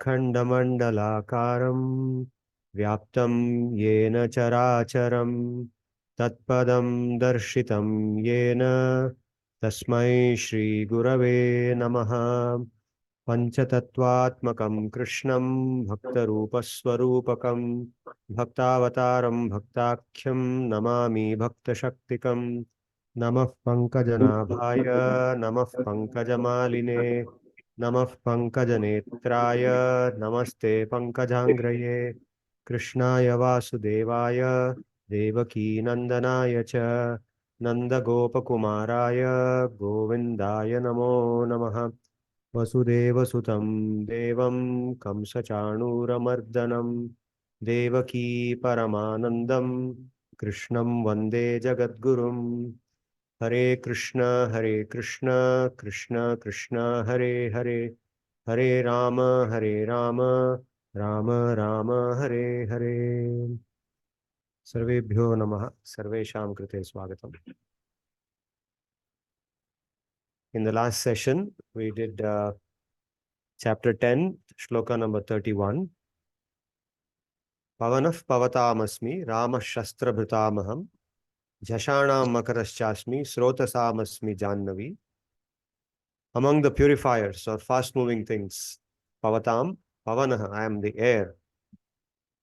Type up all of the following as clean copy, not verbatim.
Akhandamandalakaram Vyaptam Yena Characharam Tatpadam Darshitam Yena Tasmai Shri Gurave Namaha Panchatattvatmakam Krishnam Bhaktarupaswarupakam Bhaktavataram Bhaktakhyam Namami Bhaktashaktikam Namah Pankajanabhaya Namah Pankajamaline Namah Pankajanetraya Namaste Pankajangraye Krishnaya Vasudevaya Devaki Nandanaya Cha Nanda Gopakumaraya Govindaya Namo Namaha Vasudevasutam Devam Kamsachanuramardanam Devaki Paramanandam Krishnam Vande Jagadgurum Hare Krishna Krishna Krishna Hare Hare Hare Rama Rama Rama Hare Hare Sarvebhyo Namaha Sarvesham Krite Swagatam. In the last session, we did chapter 10, shloka number 31. Pavanah pavatamasmi Rama Shastra Bhutamaham Jashanam Makaraschasmi Srotasamasmi Jannavi. Among the purifiers or fast-moving things, Pavatam, Pavanah, I am the air.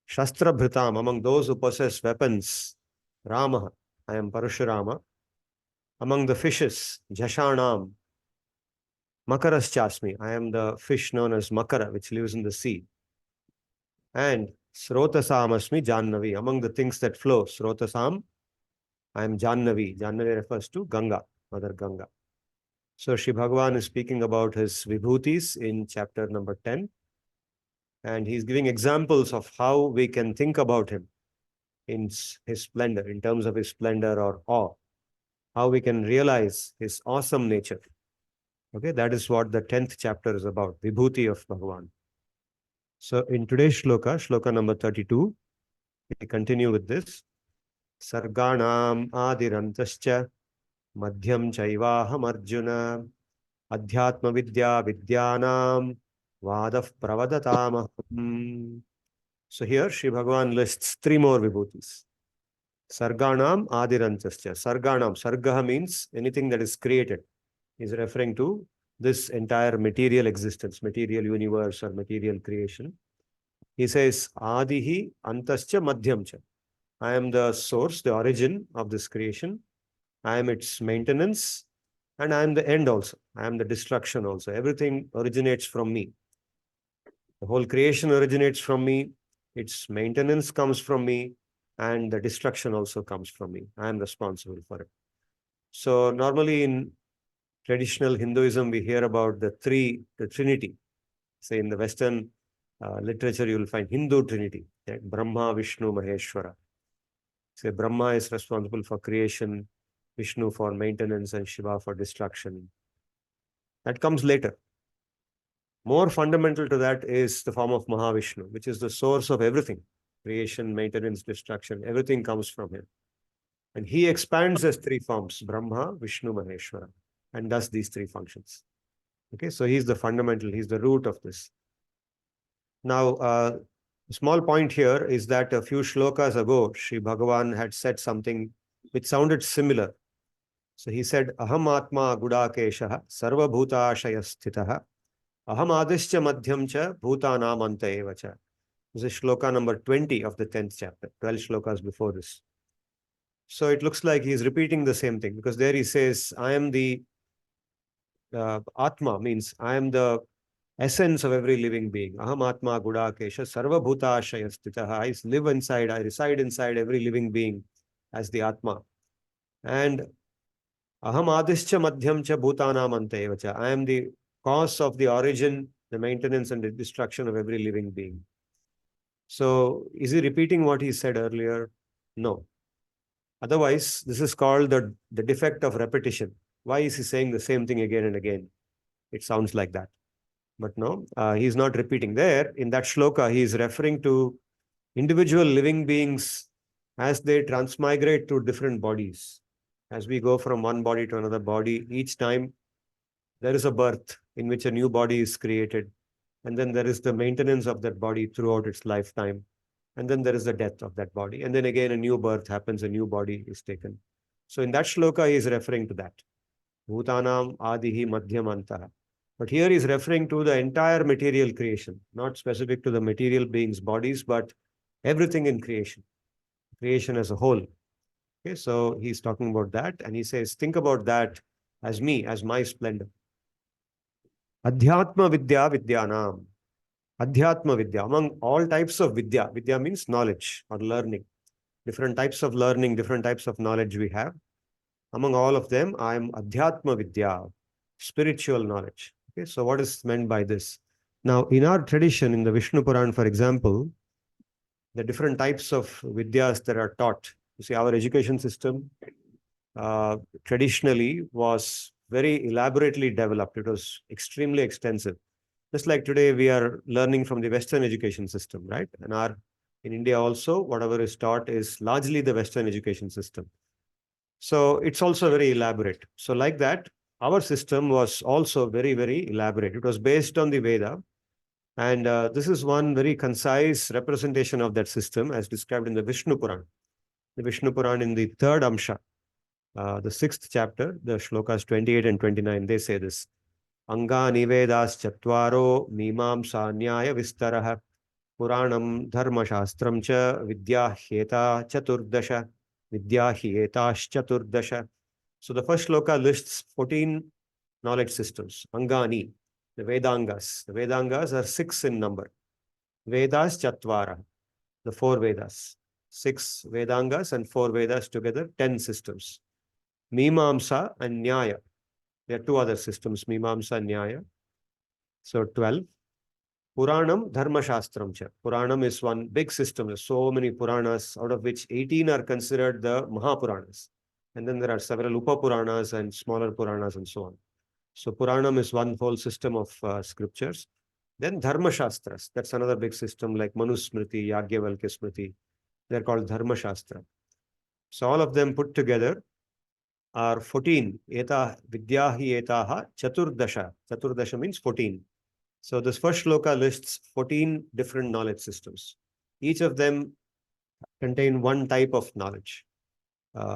Shastra Bhutam, among those who possess weapons, Rama, I am Parashurama. Among the fishes, Jashanam, Makaraschasmi, I am the fish known as Makara, which lives in the sea. And Srotasamasmi Jannavi, among the things that flow, Srotasam, I am Jannavi. Jannavi refers to Ganga, Mother Ganga. So Sri Bhagavan is speaking about his vibhutis in chapter number 10. And he's giving examples of how we can think about him in his splendor, in terms of his splendor or awe. How we can realize his awesome nature. Okay, that is what the 10th chapter is about, vibhuti of Bhagavan. So in today's shloka, shloka number 32, we continue with this. Sarganam adirantascha madhyam chaivaham arjuna adhyatma-vidya vidyanam vadav pravadatamaham. So here Sri Bhagavan lists three more vibhutis. Sarganam adirantascha. Sarganam. Sargaha means anything that is created. He's referring to this entire material existence, material universe or material creation. He says, Adihi antascha madhyamcha. I am the source, the origin of this creation. I am its maintenance and I am the end also. I am the destruction also. Everything originates from me. The whole creation originates from me. Its maintenance comes from me and the destruction also comes from me. I am responsible for it. So normally in traditional Hinduism, we hear about the Trinity. Say in the Western literature, you will find Hindu Trinity, right? Brahma, Vishnu, Maheshwara. Say Brahma is responsible for creation, Vishnu for maintenance, and Shiva for destruction. That comes later. More fundamental to that is the form of Mahavishnu, which is the source of everything. Creation, maintenance, destruction, everything comes from him. And he expands as three forms, Brahma, Vishnu, Maheshwara, and does these three functions. Okay, so he's the fundamental, he's the root of this. Now, a small point here is that a few shlokas ago, Sri Bhagavan had said something which sounded similar. So he said, Aham Atma Gudakeshaha Sarva Bhutashaya Sthitaha Aham Adhya Madhyamcha Bhutanam Anta Evacha. This is shloka number 20 of the 10th chapter, 12 shlokas before this. So it looks like he's repeating the same thing because there he says, I am the Atma, means I am the essence of every living being. Aham Atma Gudakesha Sarva Bhutashaya Sthitaha. I live inside, I reside inside every living being as the Atma. And Aham Adhya Madhyamcha Bhutanam Anta Evacha. I am the cause of the origin, the maintenance and the destruction of every living being. So is he repeating what he said earlier? No. Otherwise, this is called the defect of repetition. Why is he saying the same thing again and again? It sounds like that. But no, he's not repeating. There, in that shloka, he is referring to individual living beings as they transmigrate to different bodies. As we go from one body to another body, each time there is a birth in which a new body is created. And then there is the maintenance of that body throughout its lifetime. And then there is the death of that body. And then again, a new birth happens, a new body is taken. So in that shloka, he is referring to that. Bhutanam adihi madhyamantaha. But here he is referring to the entire material creation, not specific to the material beings' bodies, but everything in creation as a whole. Okay, so he's talking about that, and he says, think about that as me, as my splendor. Adhyatma-vidya vidyanam. Adhyatma-vidya, among all types of vidya. Vidya means knowledge or learning. Different types of learning, different types of knowledge we have. Among all of them, I am adhyatma-vidya, spiritual knowledge. Okay, so what is meant by this? Now, in our tradition, in the Vishnu Puran, for example, the different types of vidyas that are taught. You see, our education system traditionally was very elaborately developed. It was extremely extensive. Just like today, we are learning from the Western education system, right? And in India also, whatever is taught is largely the Western education system. So it's also very elaborate. So like that, our system was also very, very elaborate. It was based on the Veda. And this is one very concise representation of that system as described in the Vishnu Puran. The Vishnu Puran in the third Amsha, the sixth chapter, the shlokas 28 and 29, they say this. Anga nivedas chatvaro mimam sanyaya vistaraha puranam dharma shastram cha vidya heta chaturdasha vidya hietas chaturdasha. So the first shloka lists 14 knowledge systems, Angani, the Vedangas. The Vedangas are 6 in number. Vedas chatvara, the 4 Vedas. 6 Vedangas and 4 Vedas together, 10 systems. Mimamsa and Nyaya. There are 2 other systems, Mimamsa and Nyaya. So 12. Puranam Dharma Shastram cha. Puranam is one big system. There's so many Puranas, out of which 18 are considered the Mahapuranas. And then there are several Upa-Puranas and smaller Puranas and so on. So Puranam is one whole system of scriptures. Then Dharma Shastras. That's another big system like Manusmriti, Yagyavalkya Smriti. They're called Dharma Shastra. So all of them put together are 14. Eta Vidyahi etaha Chaturdasha. Chaturdasha means 14. So this first shloka lists 14 different knowledge systems. Each of them contain one type of knowledge.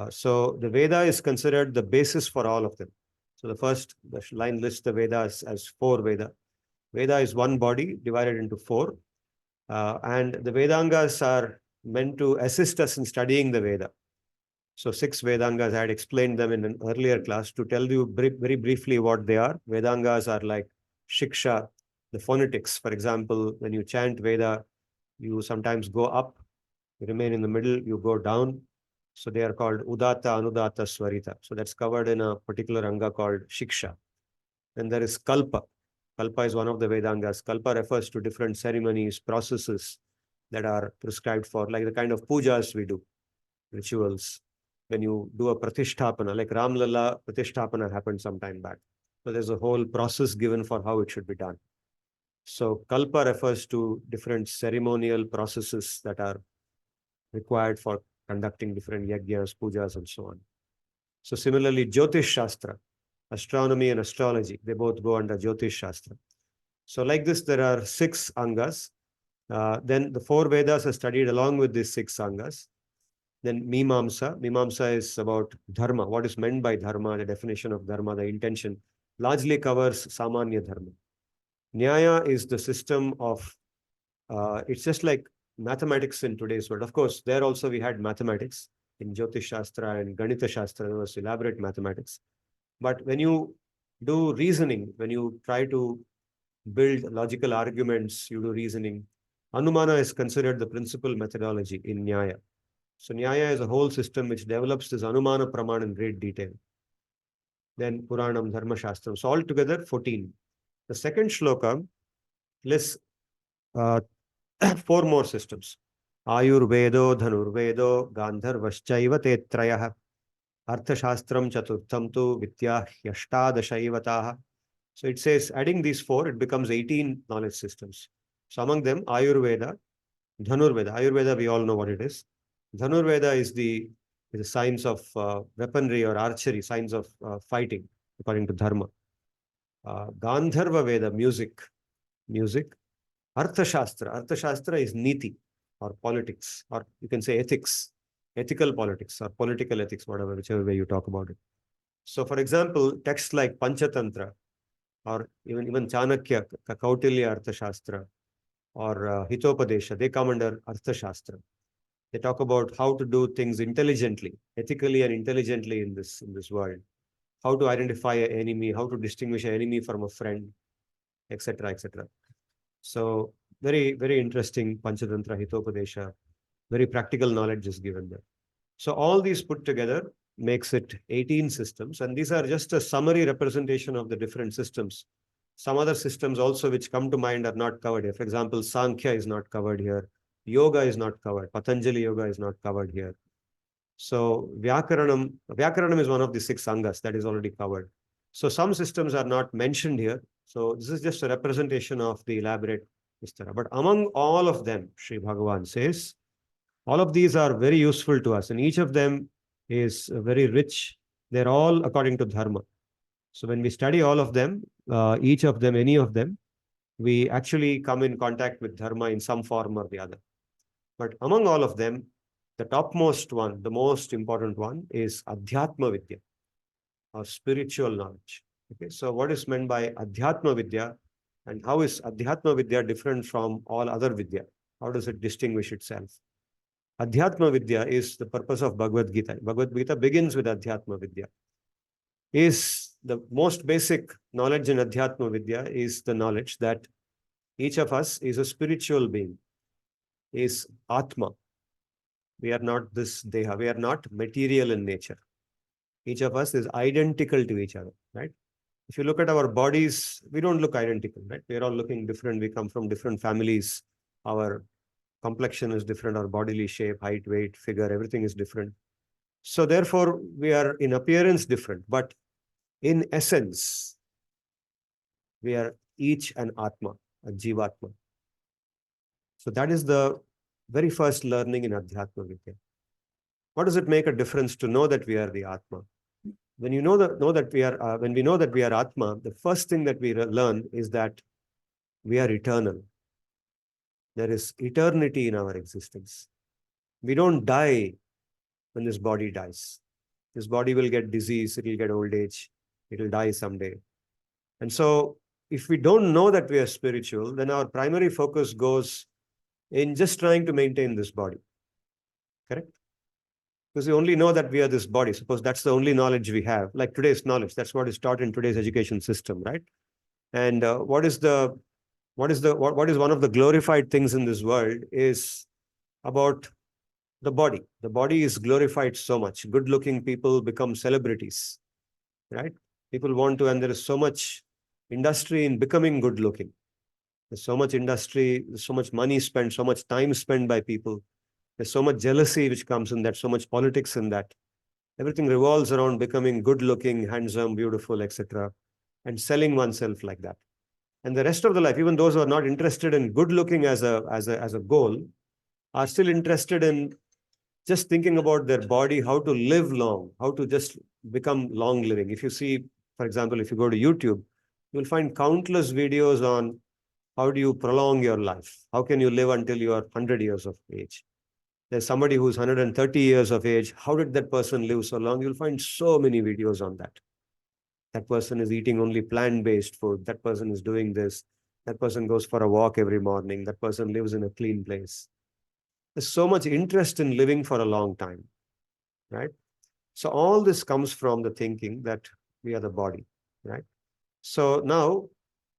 So the Veda is considered the basis for all of them. So the line lists the Vedas as 4 Veda. Veda is one body divided into 4. And the Vedangas are meant to assist us in studying the Veda. So 6 Vedangas, I had explained them in an earlier class. To tell you very briefly what they are, Vedangas are like Shiksha, the phonetics. For example, when you chant Veda, you sometimes go up, you remain in the middle, you go down. So they are called Udatta, Anudatta, Swarita. So that's covered in a particular anga called Shiksha. Then there is Kalpa. Kalpa is one of the Vedangas. Kalpa refers to different ceremonies, processes that are prescribed for, like the kind of pujas we do, rituals. When you do a pratisthapana, like Ramlala pratisthapana happened some time back. So there's a whole process given for how it should be done. So Kalpa refers to different ceremonial processes that are required for conducting different yajnas, pujas, and so on. So similarly, Jyotish Shastra, astronomy and astrology, they both go under Jyotish Shastra. So like this, there are 6 angas. Then the 4 Vedas are studied along with these 6 angas. Then Mimamsa. Mimamsa is about dharma. What is meant by dharma, the definition of dharma, the intention, largely covers Samanya Dharma. Nyaya is the system of, it's just like mathematics in today's world. Of course, there also we had mathematics in Jyotish Shastra and Ganita Shastra. There was elaborate mathematics. But when you do reasoning, when you try to build logical arguments, you do reasoning, Anumana is considered the principal methodology in Nyaya. So Nyaya is a whole system which develops this Anumana Praman in great detail. Then Puranam, Dharma Shastram. So altogether 14. The second shloka lists 4 more systems. Ayurvedo, Dhanurvedo, Gandharvaschaiva Tetrayah, Arthashastram Chaturtham tu Vitya Hyashtadashaivatah. So it says, adding these 4, it becomes 18 knowledge systems. So among them, Ayurveda, Dhanurveda. Ayurveda, we all know what it is. Dhanurveda is the science of weaponry or archery, science of fighting, according to Dharma. Gandharva Veda, music. music. Arthashastra. Arthashastra is niti or politics, or you can say ethics, ethical politics or political ethics, whatever, whichever way you talk about it. So, for example, texts like Panchatantra or even Chanakya, Kautilya Arthashastra or Hitopadesha, they come under Arthashastra. They talk about how to do things intelligently, ethically and intelligently in this world. How to identify an enemy, how to distinguish an enemy from a friend, etc., etc. So very, very interesting Panchatantra, Hitopadesha, very practical knowledge is given there. So all these put together makes it 18 systems, and these are just a summary representation of the different systems. Some other systems also which come to mind are not covered here. For example, Sankhya is not covered here. Yoga is not covered. Patanjali Yoga is not covered here. So Vyakaranam is one of the 6 Angas that is already covered. So some systems are not mentioned here. So this is just a representation of the elaborate Vistara. But among all of them, Sri Bhagavan says, all of these are very useful to us, and each of them is very rich. They're all according to Dharma. So when we study all of them, each of them, any of them, we actually come in contact with Dharma in some form or the other. But among all of them, the topmost one, the most important one is Adhyatma-vidya, or spiritual knowledge. Okay, so what is meant by Adhyatma-vidya, and how is Adhyatma-vidya different from all other vidya? How does it distinguish itself? Adhyatma-vidya is the purpose of Bhagavad-gita. Bhagavad-gita begins with Adhyatma-vidya. Is the most basic knowledge in Adhyatma-vidya is the knowledge that each of us is a spiritual being, is Atma. We are not this Deha. We are not material in nature. Each of us is identical to each other, right? If you look at our bodies, we don't look identical, right? We are all looking different. We come from different families. Our complexion is different. Our bodily shape, height, weight, figure, everything is different. So therefore, we are in appearance different, but in essence, we are each an Atma, a Jivatma. So that is the very first learning in Adhyatma Vidya. What does it make a difference to know that we are the Atma? When you know that we are, when we know that we are Atma, the first thing that we learn is that we are eternal. There is eternity in our existence. We don't die when this body dies. This body will get disease, it will get old age, it will die someday. And so if we don't know that we are spiritual, then our primary focus goes in just trying to maintain this body. Correct? Because we only know that we are this body. Suppose that's the only knowledge we have, like today's knowledge. That's what is taught in today's education system, right? And what is one of the glorified things in this world is about the body. The body is glorified so much. Good-looking people become celebrities, right? People want to, and there is so much industry in becoming good-looking. There's so much industry, so much money spent, so much time spent by people. There's so much jealousy which comes in that, so much politics in that. Everything revolves around becoming good-looking, handsome, beautiful, etc., and selling oneself like that. And the rest of the life, even those who are not interested in good-looking as a goal, are still interested in just thinking about their body, how to live long, how to just become long living. If you see, for example, if you go to YouTube, you'll find countless videos on how do you prolong your life? How can you live until you are 100 years of age? There's somebody who's 130 years of age. How did that person live so long? You'll find so many videos on that. That person is eating only plant-based food. That person is doing this. That person goes for a walk every morning. That person lives in a clean place. There's so much interest in living for a long time, right? So all this comes from the thinking that we are the body, right? So now,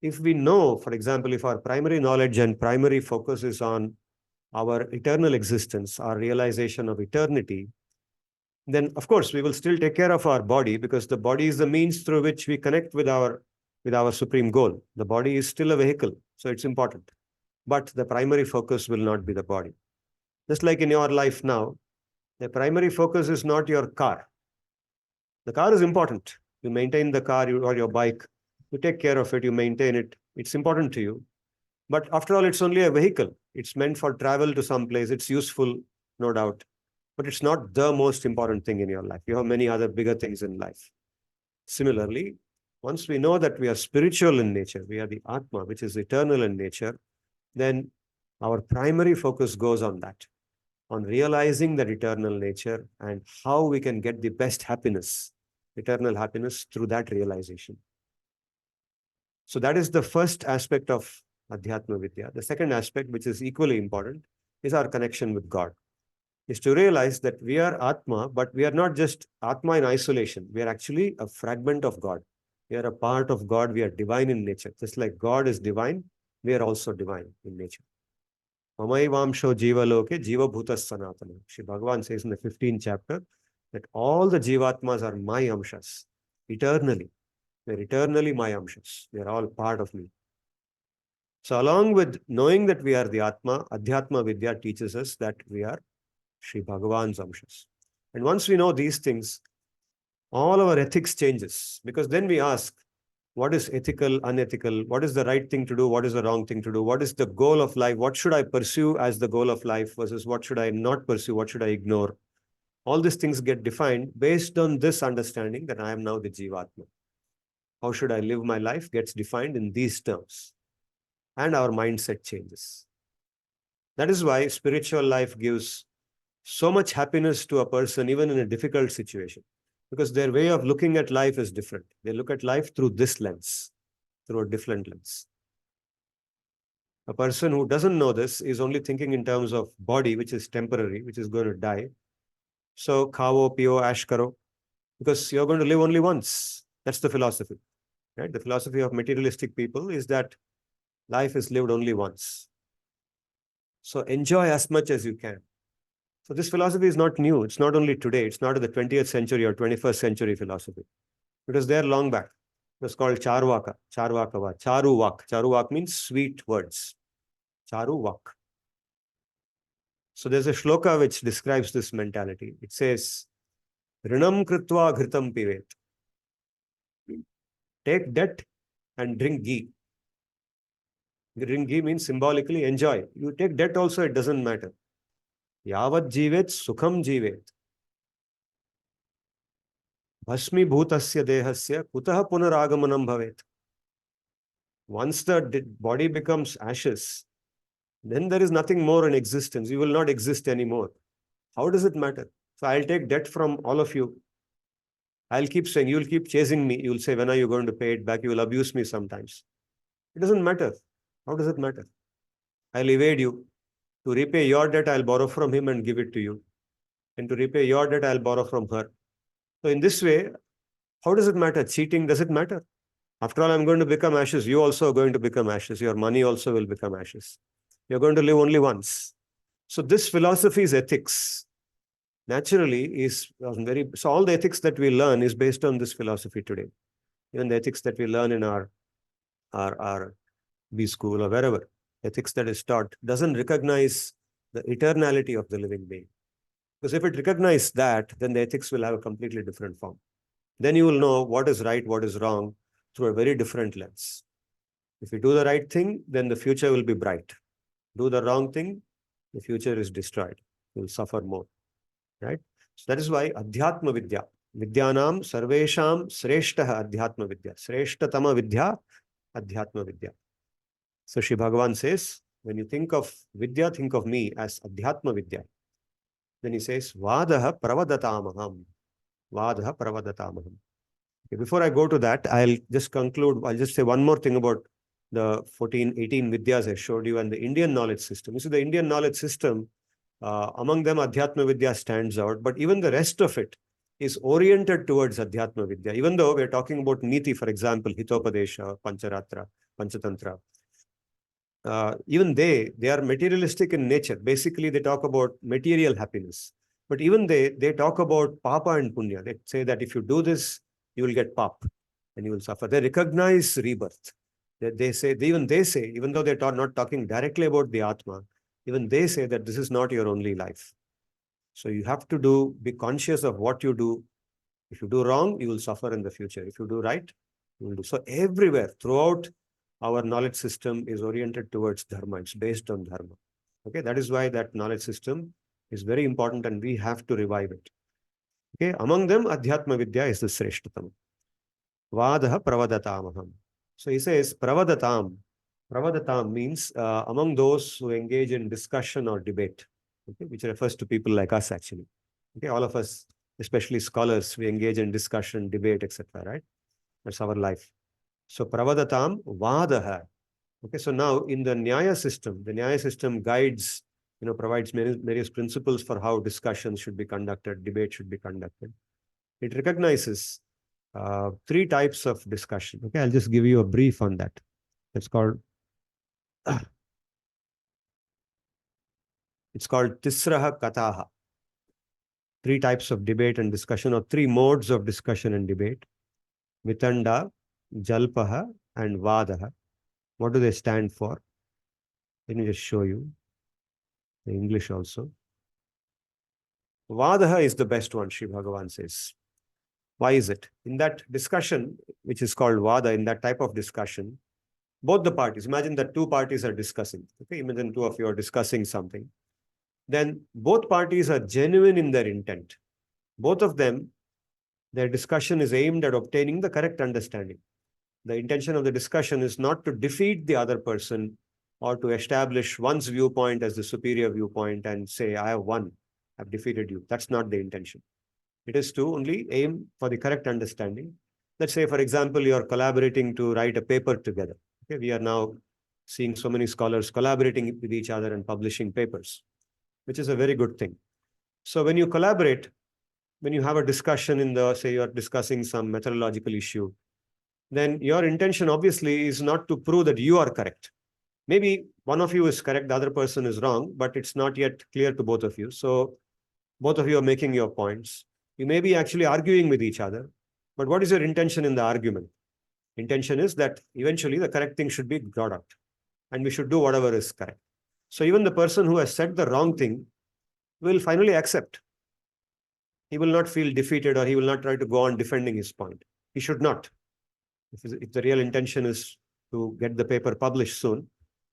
if we know, for example, if our primary knowledge and primary focus is on our eternal existence, our realization of eternity, then of course we will still take care of our body, because the body is the means through which we connect with our supreme goal. The body is still a vehicle, so it's important. But the primary focus will not be the body. Just like in your life now, the primary focus is not your car. The car is important. You maintain the car or your bike. You take care of it, you maintain it. It's important to you. But after all, it's only a vehicle. It's meant for travel to some place. It's useful, no doubt. But it's not the most important thing in your life. You have many other bigger things in life. Similarly, Once we know that we are spiritual in nature, we are the Atma, which is eternal in nature, then our primary focus goes on that, on realizing that eternal nature and how we can get the best happiness, eternal happiness through that realization. So that is the first aspect of Adhyatma Vidya. The second aspect, which is equally important, is our connection with God. Is to realize that we are Atma, but we are not just Atma in isolation. We are actually a fragment of God. We are a part of God. We are divine in nature. Just like God is divine, we are also divine in nature. Mamaivamsho jiva loke jiva bhutas sanatana. Shri Bhagavan says in the 15th chapter that all the jivatmas are my amshas, eternally. They are eternally my amshas. They are all part of me. So along with knowing that we are the Atma, Adhyatma Vidya teaches us that we are Shri Bhagavan's amshas. And once we know these things, all our ethics changes, because then we ask, what is ethical, unethical? What is the right thing to do? What is the wrong thing to do? What is the goal of life? What should I pursue as the goal of life versus what should I not pursue? What should I ignore? All these things get defined based on this understanding that I am now the Jivatma. How should I live my life gets defined in these terms. And our mindset changes. That is why spiritual life gives so much happiness to a person, even in a difficult situation, because their way of looking at life is different. They look at life through this lens, through a different lens. A person who doesn't know this is only thinking in terms of body, which is temporary, which is going to die. So, khavo, pio, ash karo, because you're going to live only once. That's the philosophy, right? The philosophy of materialistic people is that life is lived only once. So enjoy as much as you can. So this philosophy is not new. It's not only today. It's not the 20th century or 21st century philosophy. It was there long back. It was called Charvaka. Charvakava. Charuvak. Charuvak means sweet words. Charuvak. So there's a shloka which describes this mentality. It says, Rinam kritva ghritam pivet. Take debt and drink ghee. Drink ghee means symbolically enjoy. You take debt also, it doesn't matter. Yavat jivet sukham jivet. Bhasmi bhutasya dehasya kutah punaragamanam bhavet. Once the body becomes ashes, then there is nothing more in existence. You will not exist anymore. How does it matter? So I'll take debt from all of you. I'll keep saying, you'll keep chasing me. You'll say, when are you going to pay it back? You will abuse me sometimes. It doesn't matter. How does it matter? I'll evade you. To repay your debt, I'll borrow from him and give it to you. And to repay your debt, I'll borrow from her. So in this way, how does it matter? Cheating, does it matter? After all, I'm going to become ashes. You also are going to become ashes. Your money also will become ashes. You're going to live only once. So this philosophy is ethics. Naturally, is very, so all the ethics that we learn is based on this philosophy today. Even the ethics that we learn in our B school or wherever, ethics that is taught doesn't recognize the eternality of the living being. Because if it recognizes that, then the ethics will have a completely different form. Then you will know what is right, what is wrong through a very different lens. If you do the right thing, then the future will be bright. Do the wrong thing, the future is destroyed. You will suffer more. Right? So that is why Adhyatma Vidya. Vidyanam Sarvesham Sreshtaha Adhyatma Vidya. Sreshtatama Vidya, Adhyatma Vidya. So Shri Bhagavan says, when you think of Vidya, think of me as Adhyatma Vidya. Then he says, Vadaha Pravadatamaham. Vadaha Pravadatamaham. Okay, before I go to that, I'll just conclude. I'll just say one more thing about the 14, 18 Vidyas I showed you and the Indian knowledge system. You see, the Indian knowledge system, among them, Adhyatma Vidya stands out, but even the rest of it is oriented towards Adhyatma Vidya. Even though we're talking about Niti, for example, Hitopadesha, Pancharatra, Panchatantra, even they are materialistic in nature. Basically, they talk about material happiness. But even they talk about Papa and Punya. They say that if you do this, you will get Pap and you will suffer. They recognize rebirth. They say, even though they're not talking directly about the Atma, even they say that this is not your only life. So you have to be conscious of what you do. If you do wrong, you will suffer in the future. If you do right, you will do. So everywhere, throughout our knowledge system is oriented towards dharma. It's based on dharma. Okay, that is why that knowledge system is very important and we have to revive it. Okay, among them, Adhyatma Vidya is the Sreshtatam. Vadaha pravadatamaham. So he says pravadatam. Pravadatam means among those who engage in discussion or debate, okay, which refers to people like us actually. Okay, all of us, especially scholars, we engage in discussion, debate, etc. Right? That's our life. So pravadatam vadaha. Okay, so now in the Nyaya system guides, provides various principles for how discussions should be conducted, debate should be conducted. It recognizes three types of discussion. Okay, I'll just give you a brief on that. It's called Tisraha Kataha. Three types of debate and discussion, or three modes of discussion and debate: Vitanda, Jalpaha, and Vadaha. What do they stand for? Let me just show you the English also. Vadaha is the best one, Sri Bhagavan says. Why is it? In that discussion, which is called Vada, in that type of discussion, both the parties, imagine that two parties are discussing. Okay, imagine two of you are discussing something. Then both parties are genuine in their intent. Both of them, their discussion is aimed at obtaining the correct understanding. The intention of the discussion is not to defeat the other person or to establish one's viewpoint as the superior viewpoint and say, I have won, I've defeated you. That's not the intention. It is to only aim for the correct understanding. Let's say, for example, you are collaborating to write a paper together. Okay, we are now seeing so many scholars collaborating with each other and publishing papers, which is a very good thing. So when you collaborate, when you have a discussion say you're discussing some methodological issue, then your intention obviously is not to prove that you are correct. Maybe one of you is correct, the other person is wrong, but it's not yet clear to both of you. So both of you are making your points. You may be actually arguing with each other, but what is your intention in the argument? Intention is that eventually the correct thing should be brought out and we should do whatever is correct. So even the person who has said the wrong thing will finally accept. He will not feel defeated or he will not try to go on defending his point. He should not. If the real intention is to get the paper published soon,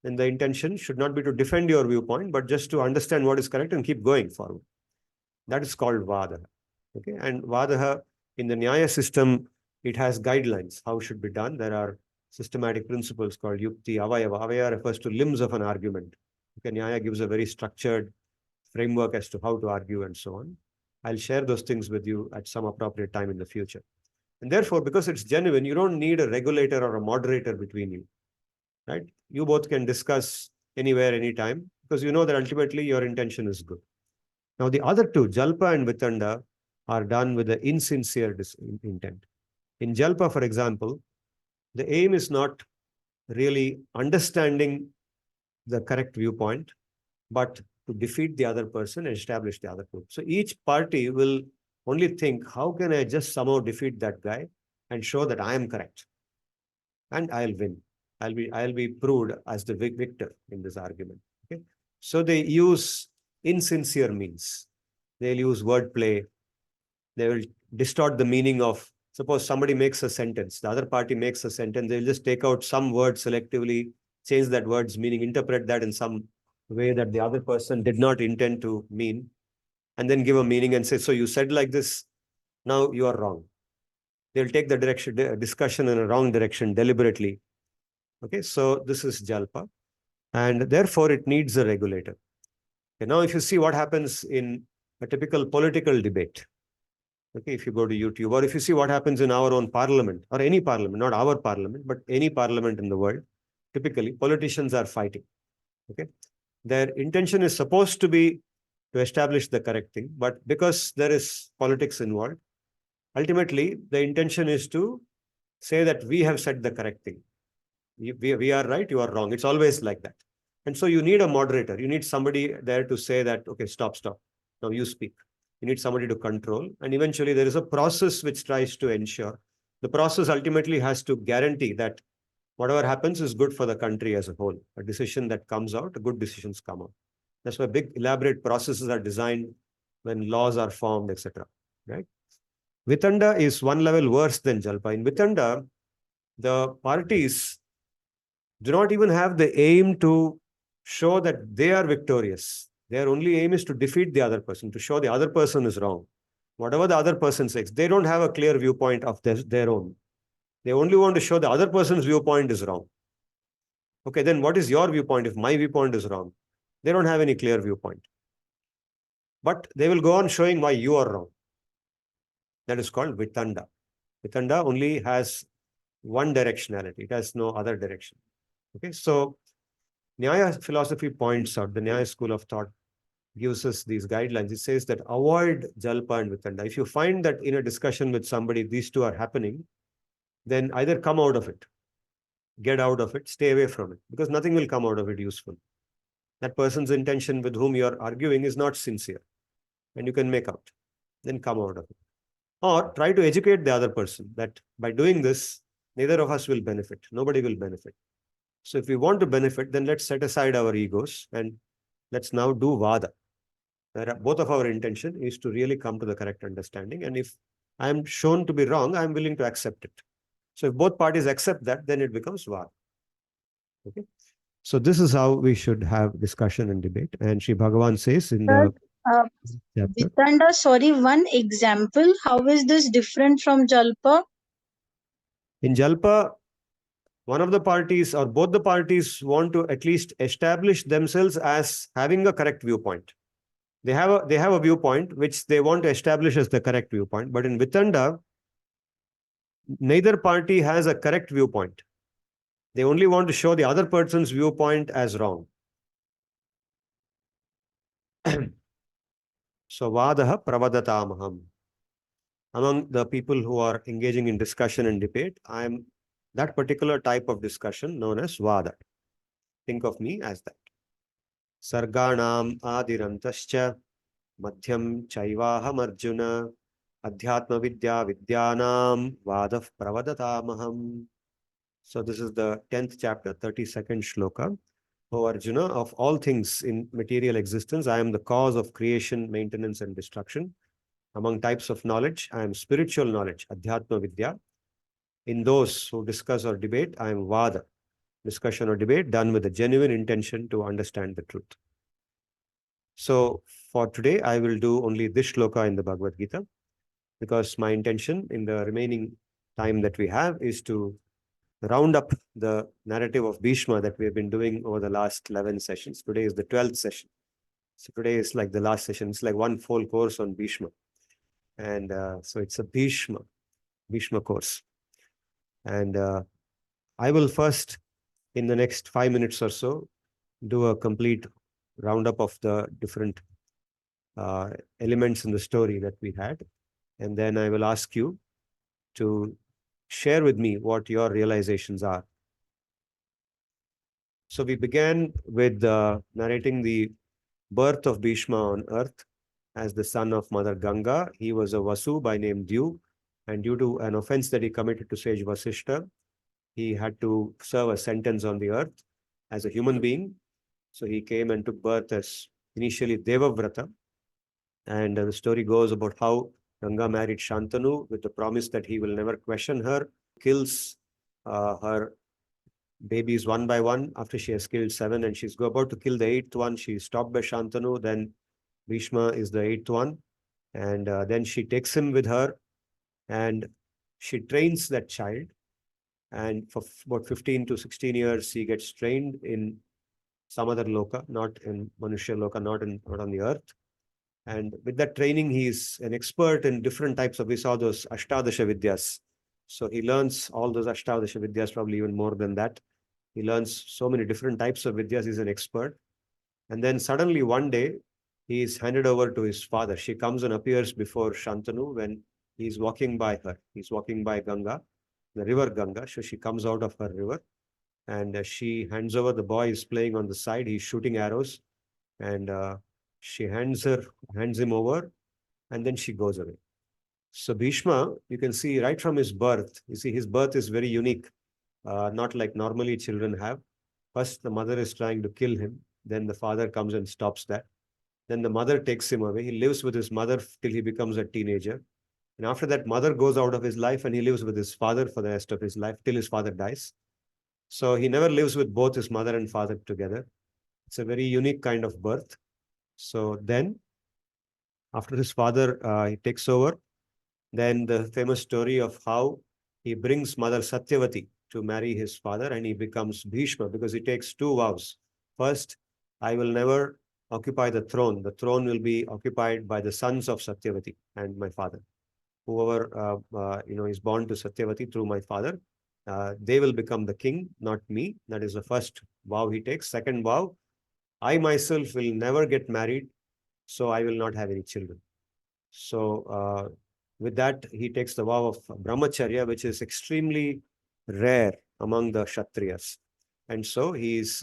then the intention should not be to defend your viewpoint, but just to understand what is correct and keep going forward. That is called Vadaha. Okay, and Vadaha in the Nyaya system, it has guidelines how it should be done. There are systematic principles called Yukti, Avayava. Avayava refers to limbs of an argument. Okay, Nyaya gives a very structured framework as to how to argue and so on. I'll share those things with you at some appropriate time in the future. And therefore, because it's genuine, you don't need a regulator or a moderator between you, right? You both can discuss anywhere, anytime, because you know that ultimately your intention is good. Now, the other two, Jalpa and Vitanda, are done with the insincere intent. In Jalpa, for example, the aim is not really understanding the correct viewpoint, but to defeat the other person and establish the other group. So each party will only think, how can I just somehow defeat that guy and show that I am correct? And I'll win. I'll be proved as the victor in this argument. Okay? So they use insincere means. They'll use wordplay. They will distort the meaning of, suppose somebody makes a sentence, the other party makes a sentence, they'll just take out some word selectively, change that word's meaning, interpret that in some way that the other person did not intend to mean, and then give a meaning and say, so you said like this, now you are wrong. They'll take the discussion in a wrong direction deliberately. Okay, so this is Jalpa, and therefore it needs a regulator. Okay, now, if you see what happens in a typical political debate, okay, if you go to YouTube, or if you see what happens in our own parliament, or any parliament, not our parliament, but any parliament in the world, typically politicians are fighting. Okay, their intention is supposed to be to establish the correct thing, but because there is politics involved, ultimately the intention is to say that we have said the correct thing. We are right, you are wrong. It's always like that. And so you need a moderator. You need somebody there to say that, okay, stop. Now you speak. You need somebody to control. And eventually there is a process which tries to ensure. The process ultimately has to guarantee that whatever happens is good for the country as a whole. A decision that comes out, good decisions come out. That's why big elaborate processes are designed when laws are formed, etc. Right? Vitanda is one level worse than Jalpa. In Vitanda, the parties do not even have the aim to show that they are victorious. Their only aim is to defeat the other person, to show the other person is wrong. Whatever the other person says, they don't have a clear viewpoint of their own. They only want to show the other person's viewpoint is wrong. Okay, then what is your viewpoint if my viewpoint is wrong? They don't have any clear viewpoint. But they will go on showing why you are wrong. That is called vitanda. Vitanda only has one directionality. It has no other direction. Okay, so Nyaya philosophy points out, the Nyaya school of thought gives us these guidelines. It says that avoid jalpa and vitanda. If you find that in a discussion with somebody, these two are happening, then either come out of it, get out of it, stay away from it, because nothing will come out of it useful. That person's intention with whom you are arguing is not sincere, and you can make out. Then come out of it. Or try to educate the other person that by doing this, neither of us will benefit. Nobody will benefit. So if we want to benefit, then let's set aside our egos and let's now do vada. Both of our intention is to really come to the correct understanding. And if I am shown to be wrong, I am willing to accept it. So if both parties accept that, then it becomes vada. Okay. So this is how we should have discussion and debate. And Sri Bhagavan says in the chapter. Vitanda, sorry, one example. How is this different from jalpa? In jalpa, one of the parties or both the parties want to at least establish themselves as having a correct viewpoint. They have a viewpoint which they want to establish as the correct viewpoint. But in Vitanda, neither party has a correct viewpoint. They only want to show the other person's viewpoint as wrong. So vadaha pravadatamaham. Among the people who are engaging in discussion and debate, I am that particular type of discussion known as vada. Think of me as that. Sarganam adirantascha madhyam chaivaham arjuna adhya tma-vidya vidyanam vadav pravadatamaham. So this is the 10th chapter, 32nd shloka. O Arjuna, of all things in material existence, I am the cause of creation, maintenance, and destruction. Among types of knowledge, I am spiritual knowledge, adhyatma vidya. In those who discuss or debate, I am vada, discussion or debate done with a genuine intention to understand the truth. So for today, I will do only this shloka in the Bhagavad-gita, because my intention in the remaining time that we have is to round up the narrative of Bhishma that we have been doing over the last 11 sessions. Today is the 12th session. So today is like the last session. It's like one full course on Bhishma. And so it's a Bhishma course. And I will first, in the next 5 minutes or so, do a complete roundup of the different elements in the story that we had. And then I will ask you to share with me what your realizations are. So we began with narrating the birth of Bhishma on earth as the son of Mother Ganga. He was a Vasu by name Dyu, and due to an offense that he committed to sage Vasishta, he had to serve a sentence on the earth as a human being. So he came and took birth as initially Devavrata. And the story goes about how Ganga married Shantanu with the promise that he will never question her, kills her babies one by one after she has killed 7, and she's about to kill the 8th one. She's stopped by Shantanu. Then Bhishma is the 8th one. And then she takes him with her and she trains that child. And for about 15 to 16 years, he gets trained in some other loka, not in Manushya loka, not on the earth. And with that training, he is an expert in different types of, we saw those Ashtadasha Vidyas. So he learns all those Ashtadasha Vidyas, probably even more than that. He learns so many different types of Vidyas. He's an expert. And then suddenly one day, he is handed over to his father. She comes and appears before Shantanu when he's walking by her. He's walking by Ganga, the river Ganga. So she comes out of her river and she hands over. The boy is playing on the side. He's shooting arrows. And she hands him over, and then she goes away. So Bhishma, you can see right from his birth, you see his birth is very unique, not like normally children have. First, the mother is trying to kill him. Then the father comes and stops that. Then the mother takes him away. He lives with his mother till he becomes a teenager. And after that, mother goes out of his life and he lives with his father for the rest of his life till his father dies. So he never lives with both his mother and father together. It's a very unique kind of birth. So then, after his father he takes over, then the famous story of how he brings Mother Satyavati to marry his father, and he becomes Bhishma because he takes two vows. First, I will never occupy the throne. The throne will be occupied by the sons of Satyavati and my father. Whoever is born to Satyavati through my father, they will become the king, not me. That is the first vow he takes. Second vow, I myself will never get married, so I will not have any children. So with that, he takes the vow of brahmacharya, which is extremely rare among the Kshatriyas. And so he's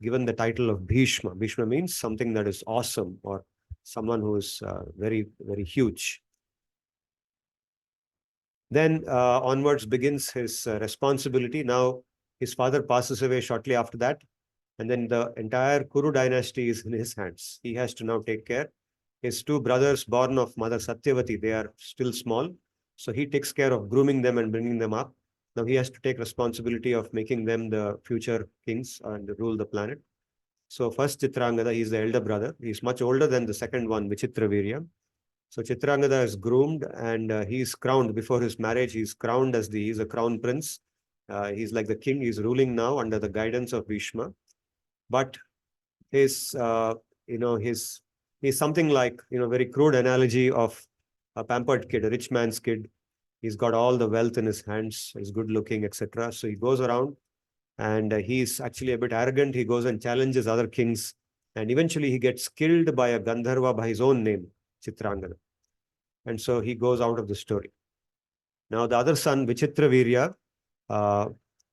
given the title of Bhishma. Bhishma means something that is awesome, or someone who is very, very huge. Then onwards begins his responsibility. Now his father passes away shortly after that, and then the entire Kuru dynasty is in his hands. He has to now take care. His two brothers born of Mother Satyavati, they are still small. So he takes care of grooming them and bringing them up. Now he has to take responsibility of making them the future kings and rule the planet. So first Chitrangada, he is the elder brother. He is much older than the second one, Vichitravirya. So Chitrangada is groomed, and he is crowned before his marriage. He's crowned as he's a crown prince. He's like the king. He's ruling now under the guidance of Bhishma. But his, he's something like, very crude analogy of a pampered kid, a rich man's kid. He's got all the wealth in his hands. He's good looking, etc. So he goes around, and he's actually a bit arrogant. He goes and challenges other kings, and eventually he gets killed by a Gandharva by his own name, Chitrangada. And so he goes out of the story. Now the other son, Vichitravirya,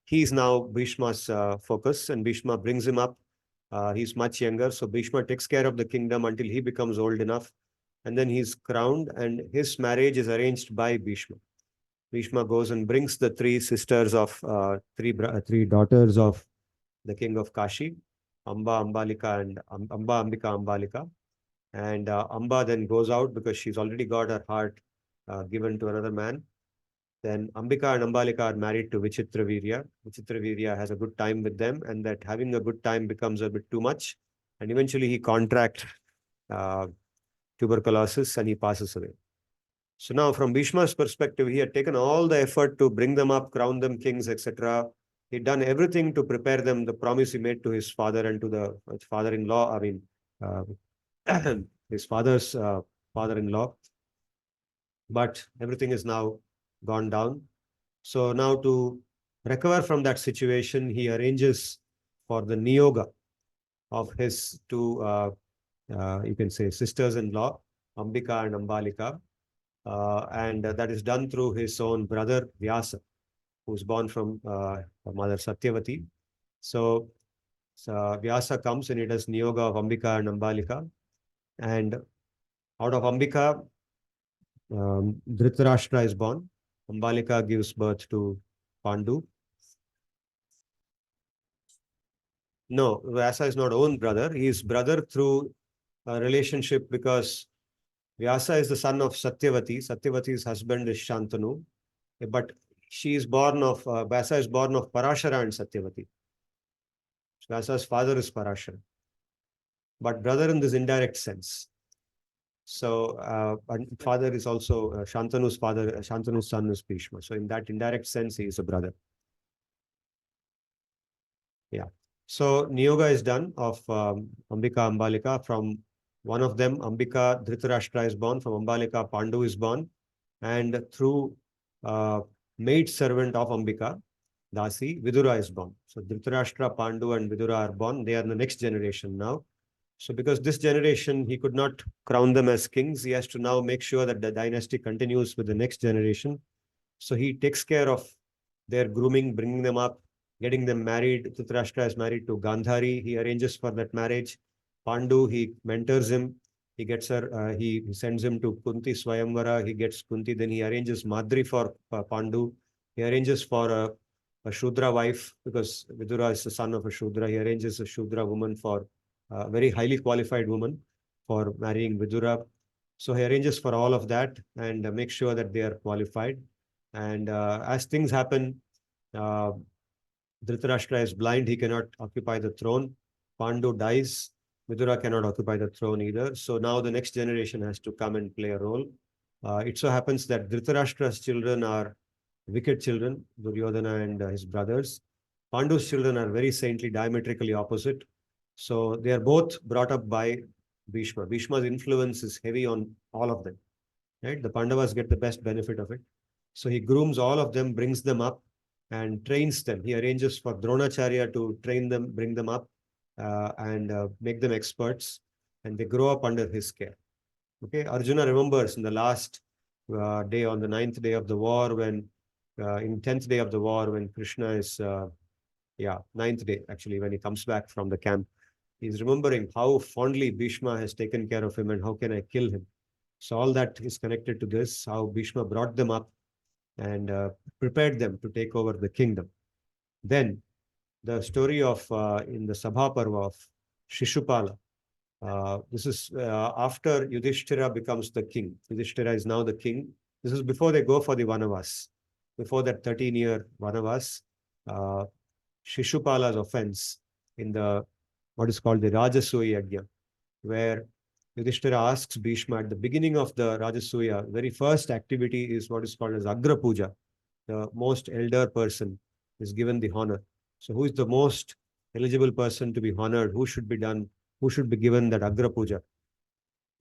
he's now Bhishma's focus, and Bhishma brings him up. He's much younger, so Bhishma takes care of the kingdom until he becomes old enough, and then he's crowned, and his marriage is arranged by Bhishma. Bhishma goes and brings the three sisters of three daughters of the king of Kashi, Amba, Ambalika, and Amba, Ambika, Ambalika. And Amba then goes out because she's already got her heart given to another man. Then Ambika and Ambalika are married to Vichitravirya. Vichitravirya has a good time with them, and that having a good time becomes a bit too much. And eventually he contracts tuberculosis and he passes away. So now from Bhishma's perspective, he had taken all the effort to bring them up, crown them kings, etc. He'd done everything to prepare them, the promise he made to his father and to the father-in-law, his father's father-in-law. But everything is now gone down. So now to recover from that situation, he arranges for the niyoga of his two, you can say, sisters-in-law, Ambika and Ambalika. And that is done through his own brother, Vyasa, who's born from Mother Satyavati. So Vyasa comes and he does niyoga of Ambika and Ambalika. And out of Ambika, Dhritarashtra is born. Ambalika gives birth to Pandu. No, Vyasa is not own brother. He is brother through a relationship because Vyasa is the son of Satyavati. Satyavati's husband is Shantanu. But she is born of, Vyasa is born of Parashara and Satyavati. Vyasa's father is Parashara. But brother in this indirect sense. So father is also Shantanu's father, Shantanu's son is Bhishma. So in that indirect sense, he is a brother. Yeah. So Niyoga is done of Ambika, Ambalika. From one of them, Ambika, Dhritarashtra is born. From Ambalika, Pandu is born. And through maid servant of Ambika, Dasi, Vidura is born. So Dhritarashtra, Pandu and Vidura are born. They are the next generation now. So because this generation, he could not crown them as kings, he has to now make sure that the dynasty continues with the next generation. So he takes care of their grooming, bringing them up, getting them married. Dhritarashtra is married to Gandhari. He arranges for that marriage. Pandu, he mentors him. He gets her, he sends him to Kunti Swayamvara. He gets Kunti. Then he arranges Madri for Pandu. He arranges for a Shudra wife because Vidura is the son of a Shudra. He arranges a Shudra woman for a very highly qualified woman for marrying Vidura. So he arranges for all of that and makes sure that they are qualified. And as things happen, Dhritarashtra is blind. He cannot occupy the throne. Pandu dies. Vidura cannot occupy the throne either. So now the next generation has to come and play a role. It so happens that Dhritarashtra's children are wicked children, Duryodhana and his brothers. Pandu's children are very saintly, diametrically opposite. So they are both brought up by Bhishma. Bhishma's influence is heavy on all of them. Right? The Pandavas get the best benefit of it. So he grooms all of them, brings them up, and trains them. He arranges for Dronacharya to train them, bring them up, and make them experts, and they grow up under his care. Okay, Arjuna remembers in the last day, on the ninth day of the war, when in 10th day of the war, when Krishna is, ninth day actually, when he comes back from the camp, he's remembering how fondly Bhishma has taken care of him and how can I kill him. So all that is connected to this, how Bhishma brought them up and prepared them to take over the kingdom. Then the story of in the Sabha Parva of Shishupala. This is after Yudhishthira becomes the king. Yudhishthira is now the king. This is before they go for the Vanavas. Before that 13-year Vanavas, uh, Shishupala's offense in the what is called the Rajasuya Yajna, where Yudhishthira asks Bhishma at the beginning of the Rajasuya, very first activity is what is called as Agra Puja. The most elder person is given the honor. So who is the most eligible person to be honored? Who should be done? Who should be given that Agra Puja?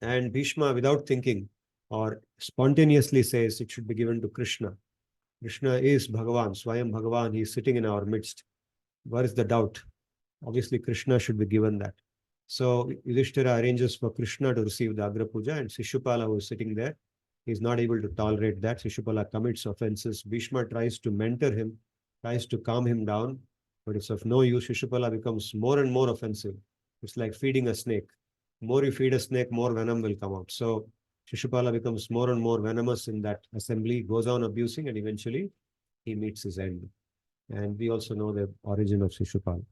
And Bhishma, without thinking or spontaneously says it should be given to Krishna. Krishna is Bhagavan, Swayam Bhagavan. He is sitting in our midst. Where is the doubt? Obviously, Krishna should be given that. So Yudhishthira arranges for Krishna to receive the Agra Puja, and Shishupala, who is sitting there, is not able to tolerate that. Shishupala commits offenses. Bhishma tries to mentor him, tries to calm him down, but it's of no use. Shishupala becomes more and more offensive. It's like feeding a snake. More you feed a snake, more venom will come out. So Shishupala becomes more and more venomous in that assembly, goes on abusing, and eventually he meets his end. And we also know the origin of Shishupala.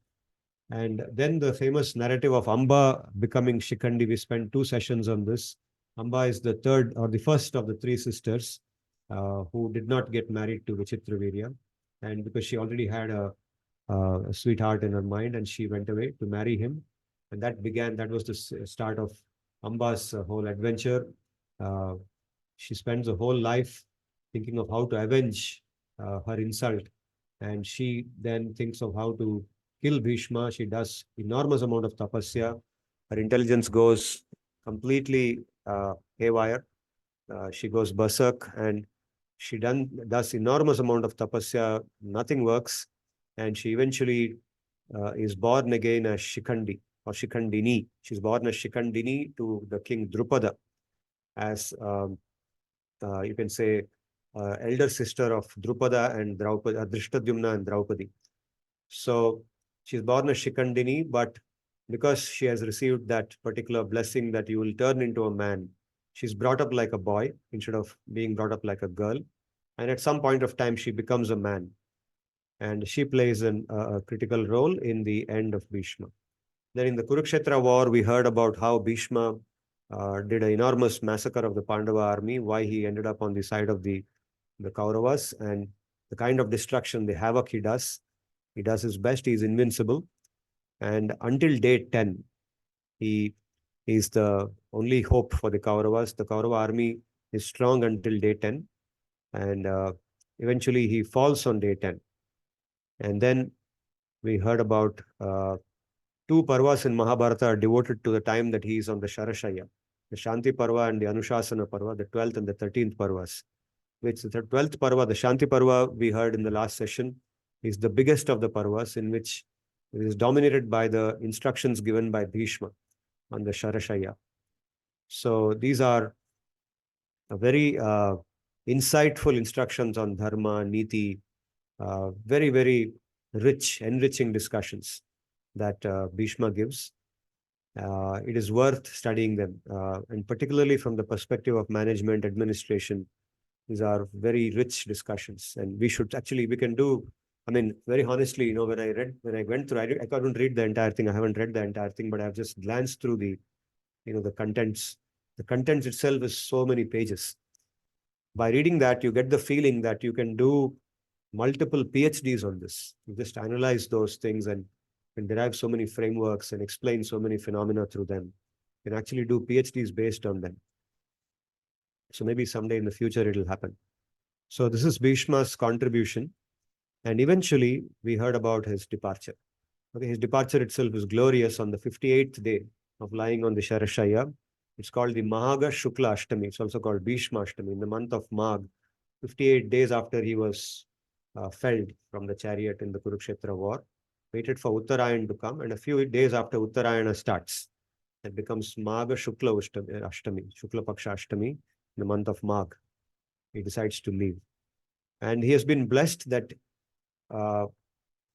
And then the famous narrative of Amba becoming Shikhandi. We spent 2 sessions on this. Amba is the third or the first of the 3 sisters who did not get married to Vichitravirya. And because she already had a sweetheart in her mind, and she went away to marry him. And that was the start of Amba's whole adventure. She spends her whole life thinking of how to avenge her insult. And she then thinks of how to kill Bhishma. She does enormous amount of tapasya. Her intelligence goes completely haywire. She goes berserk, and she does enormous amount of tapasya. Nothing works, and she eventually is born again as Shikhandi or Shikhandini. She's born as Shikhandini to the king Drupada, as you can say elder sister of Drupada and Draupadi, Drishtadyumna and Draupadi. So she's born as Shikhandini, but because she has received that particular blessing that you will turn into a man, she's brought up like a boy instead of being brought up like a girl. And at some point of time, she becomes a man. And she plays a critical role in the end of Bhishma. Then in the Kurukshetra war, we heard about how Bhishma did an enormous massacre of the Pandava army, why he ended up on the side of the Kauravas, and the kind of destruction, the havoc he does. He does his best. He is invincible. And until day 10, he is the only hope for the Kauravas. The Kaurava army is strong until day 10. And eventually he falls on day 10. And then we heard about 2 parvas in Mahabharata are devoted to the time that he is on the Sharashaya. The Shanti Parva and the Anushasana Parva, the 12th and the 13th Parvas. Which the 12th Parva, the Shanti Parva, we heard in the last session, is the biggest of the Parvas, in which it is dominated by the instructions given by Bhishma on the Sharashaya. So these are a very insightful instructions on dharma, niti, very, very rich, enriching discussions that Bhishma gives. It is worth studying them, and particularly from the perspective of management, administration. These are very rich discussions, and we can do. I mean, very honestly, when I went through, I couldn't read the entire thing. I haven't read the entire thing, but I've just glanced through the contents. The contents itself is so many pages. By reading that, you get the feeling that you can do multiple PhDs on this. You just analyze those things and derive so many frameworks and explain so many phenomena through them. You can actually do PhDs based on them. So maybe someday in the future it will happen. So this is Bhishma's contribution. And eventually we heard about his departure. Okay, his departure itself is glorious on the 58th day of lying on the Sharashaya. It's called the Mahaga Shukla Ashtami. It's also called Bhishma Ashtami. In the month of Magh, 58 days after he was felled from the chariot in the Kurukshetra war, waited for Uttarayan to come, and a few days after Uttarayana starts, it becomes Magha Shukla Ashtami, Shukla Paksha Ashtami, in the month of Magh. He decides to leave. And he has been blessed that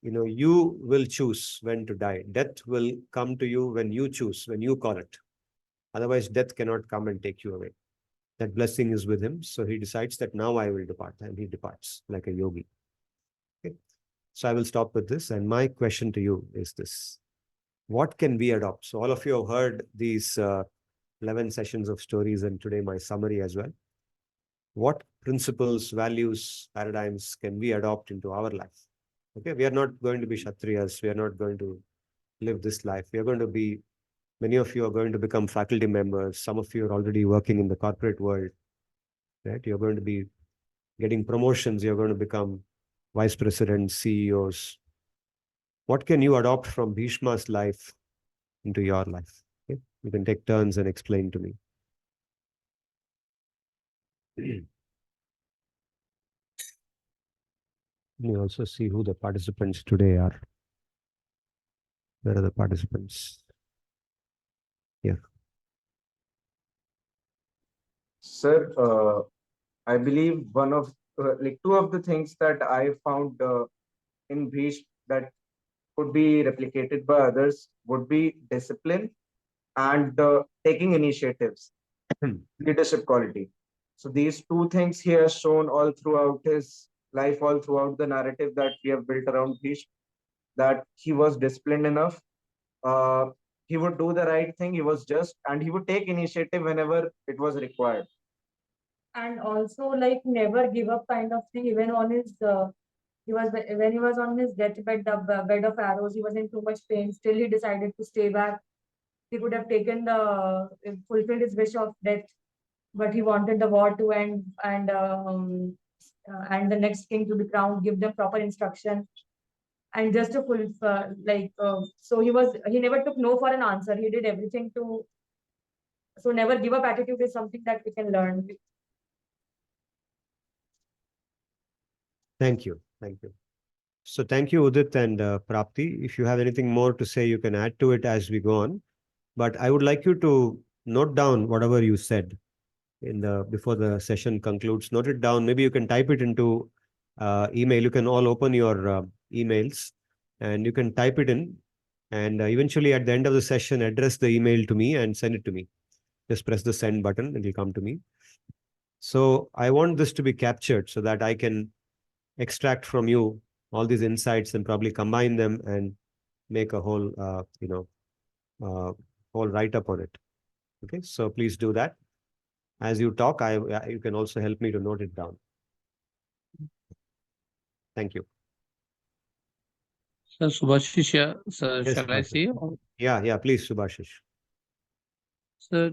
you will choose when to die. Death will come to you when you choose, when you call it. Otherwise, death cannot come and take you away. That blessing is with him. So he decides that now I will depart, and he departs like a yogi. Okay. So I will stop with this. And my question to you is this: what can we adopt? So all of you have heard these 11 sessions of stories, and today my summary as well. What principles, values, paradigms can we adopt into our life? Okay, we are not going to be Kshatriyas. We are not going to live this life. We are going to be, many of you are going to become faculty members. Some of you are already working in the corporate world, right? You're going to be getting promotions. You're going to become vice presidents, CEOs. What can you adopt from Bhishma's life into your life? Okay? You can take turns and explain to me. You also see who the participants today are. Where are the participants? Yeah. Sir, I believe one of two of the things that I found in Bhish that could be replicated by others would be discipline and taking initiatives, leadership quality. So these two things he has shown all throughout his life, all throughout the narrative that we have built around Bhish, that he was disciplined enough. Uh, he would do the right thing. He was just, and he would take initiative whenever it was required. And also like never give up kind of thing. Even on his when he was on his deathbed, the bed of arrows, he was in too much pain. Still, he decided to stay back. He could have taken the fulfilled his wish of death, but he wanted the war to end and the next king to be crowned. Give them proper instruction and just to so he never took no for an answer. He did everything to. So never give up attitude is something that we can learn. Thank you. Thank you. So thank you, Udit and Prapti. If you have anything more to say, you can add to it as we go on. But I would like you to note down whatever you said before the session concludes. Note it down. Maybe you can type it into email. You can all open your emails and you can type it in. And eventually at the end of the session, address the email to me and send it to me. Just press the send button. It will come to me. So I want this to be captured so that I can extract from you all these insights and probably combine them and make a whole, whole write-up on it. Okay, so please do that. As you talk, you can also help me to note it down. Thank you. So Subhashish, so Yes, shall I say? Yeah, please, Subhashish. So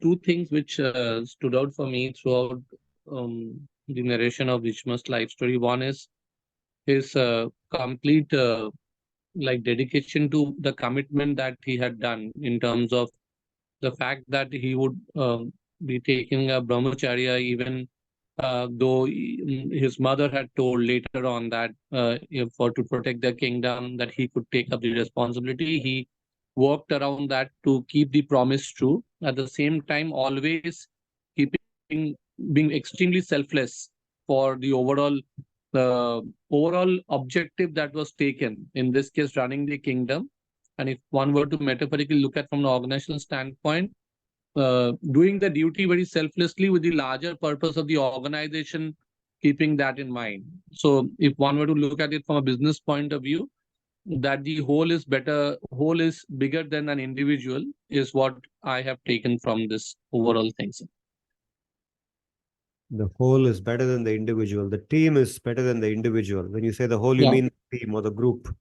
two things which stood out for me throughout the narration of Vishma's life story. One is his complete dedication to the commitment that he had done in terms of the fact that he would be taking a brahmacharya even though his mother had told later on that to protect the kingdom that he could take up the responsibility. He worked around that to keep the promise true. At the same time, always being extremely selfless for the overall objective that was taken. In this case, running the kingdom. And if one were to metaphorically look at from an organizational standpoint, doing the duty very selflessly with the larger purpose of the organization, keeping that in mind. So if one were to look at it from a business point of view, that the whole is bigger than an individual is what I have taken from this overall thing. The whole is better than the individual. The team is better than the individual. When you say the whole, you mean the team or the group?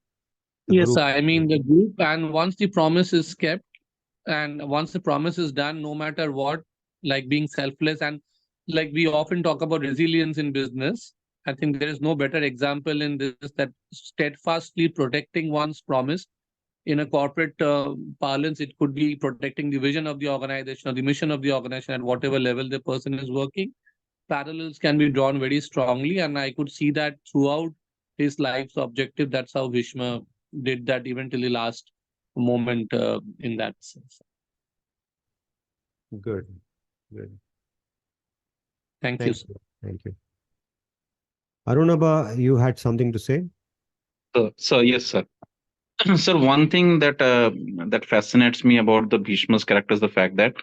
Yes, I mean the group. And once the promise is kept, and once the promise is done, no matter what, like being selfless and like we often talk about resilience in business. I think there is no better example in this, that steadfastly protecting one's promise. In a corporate parlance, it could be protecting the vision of the organization or the mission of the organization at whatever level the person is working. Parallels can be drawn very strongly, and I could see that throughout his life's objective. That's how Bhishma did that even till the last moment in that sense. Good. Good. Thank you, Thank sir. you. Thank you. Arunabha, you had something to say? So yes, sir. Sir, one thing that that fascinates me about the Bhishma's character is the fact that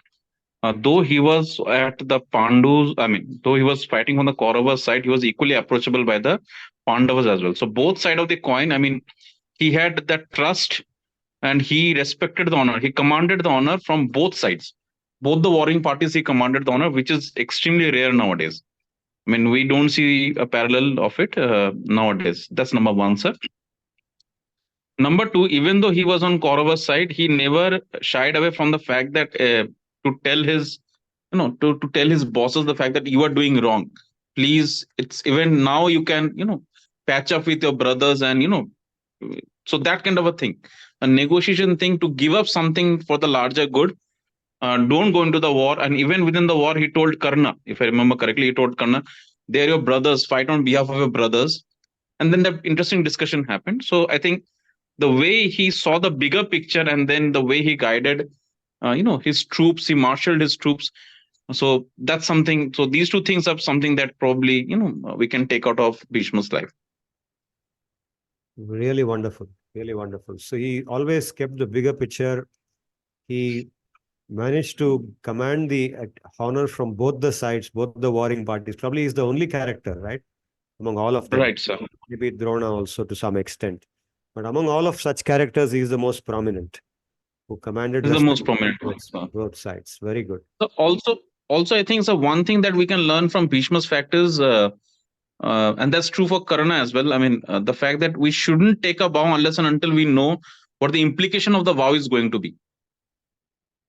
though he was at the Pandus, I mean, though he was fighting on the Kauravas side, he was equally approachable by the Pandavas as well. So both side of the coin, I mean, he had that trust and he respected the honor. He commanded the honor from both sides. Both the warring parties, he commanded the honor, which is extremely rare nowadays. I mean, we don't see a parallel of it nowadays. That's number one, sir. Number two, even though he was on Kaurava's side, he never shied away from the fact that to tell his, to tell his bosses the fact that you are doing wrong. Please, it's even now you can, patch up with your brothers and, so that kind of a thing. A negotiation thing to give up something for the larger good. Don't go into the war. And even within the war, he told Karna, if I remember correctly, he told Karna, they're your brothers, fight on behalf of your brothers. And then the interesting discussion happened. So I think the way he saw the bigger picture and then the way he guided, his troops, he marshaled his troops. So that's something. So these two things are something that probably, we can take out of Bhishma's life. Really wonderful. Really wonderful. So he always kept the bigger picture. He managed to command the honor from both the sides, both the warring parties. Probably he's the only character, right? Among all of them. Right, sir. Maybe Drona also to some extent. But among all of such characters, he is the most prominent, who commanded He's the most respect prominent from one, sir. both sides. Very good. So also, I think so. One thing that we can learn from Bhishma's fact is, and that's true for Karna as well. I mean, the fact that we shouldn't take a vow unless and until we know what the implication of the vow is going to be.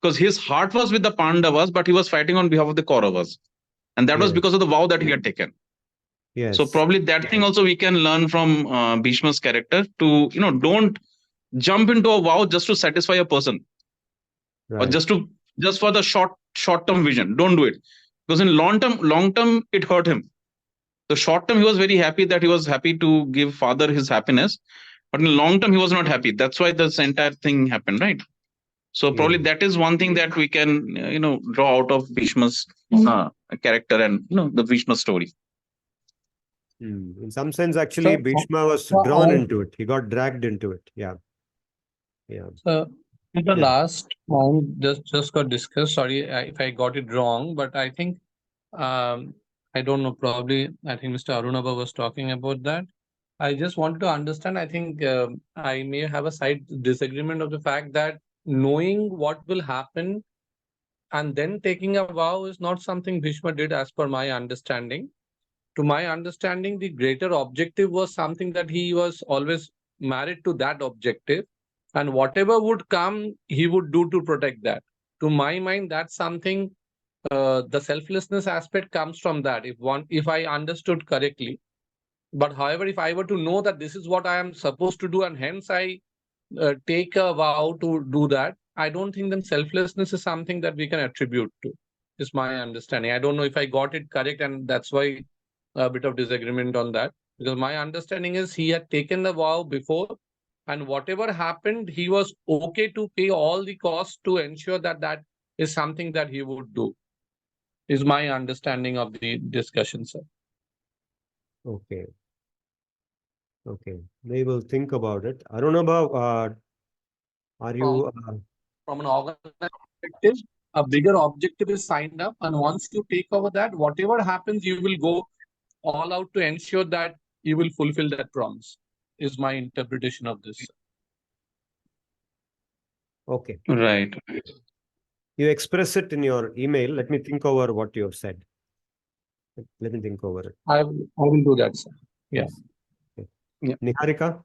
Because his heart was with the Pandavas, but he was fighting on behalf of the Kauravas, and that was Yes. because of the vow that he had taken. Yes. So probably that thing also we can learn from Bhishma's character to, don't jump into a vow just to satisfy a person or Right. just for the short-term vision. Don't do it, because in long term it hurt him. The short term he was very happy that he was happy to give father his happiness, but in long term he was not happy. That's why this entire thing happened, right? So probably that is one thing that we can draw out of Bhishma's character and the Bhishma story. In some sense, actually, So, Bhishma was drawn into it. He got dragged into it. Yeah. Yeah. So in the Yeah. last point just got discussed. Sorry if I got it wrong, but I think I don't know. Probably I think Mr. Arunabha was talking about that. I just wanted to understand. I think I may have a slight disagreement of the fact that knowing what will happen and then taking a vow is not something Bhishma did, as per my understanding. To my understanding, the greater objective was something that he was always married to that objective, and whatever would come, he would do to protect that. To my mind, that's something, the selflessness aspect comes from that, if I understood correctly. But however, if I were to know that this is what I am supposed to do, and hence I take a vow to do that, I don't think then selflessness is something that we can attribute to, is my understanding. I don't know if I got it correct, and that's why a bit of disagreement on that, because my understanding is he had taken the vow before, and whatever happened, he was okay to pay all the costs to ensure that that is something that he would do, is my understanding of the discussion, sir. Okay. Okay. We will think about it. Arunabha, are you? From an organized perspective, a bigger objective is signed up, and once you take over that, whatever happens, you will go all out to ensure that you will fulfill that promise, is my interpretation of this. Okay. Right. You express it in your email. Let me think over what you have said. Let me think over it. I will do that, sir. Yeah. Okay. Yeah. Niharika?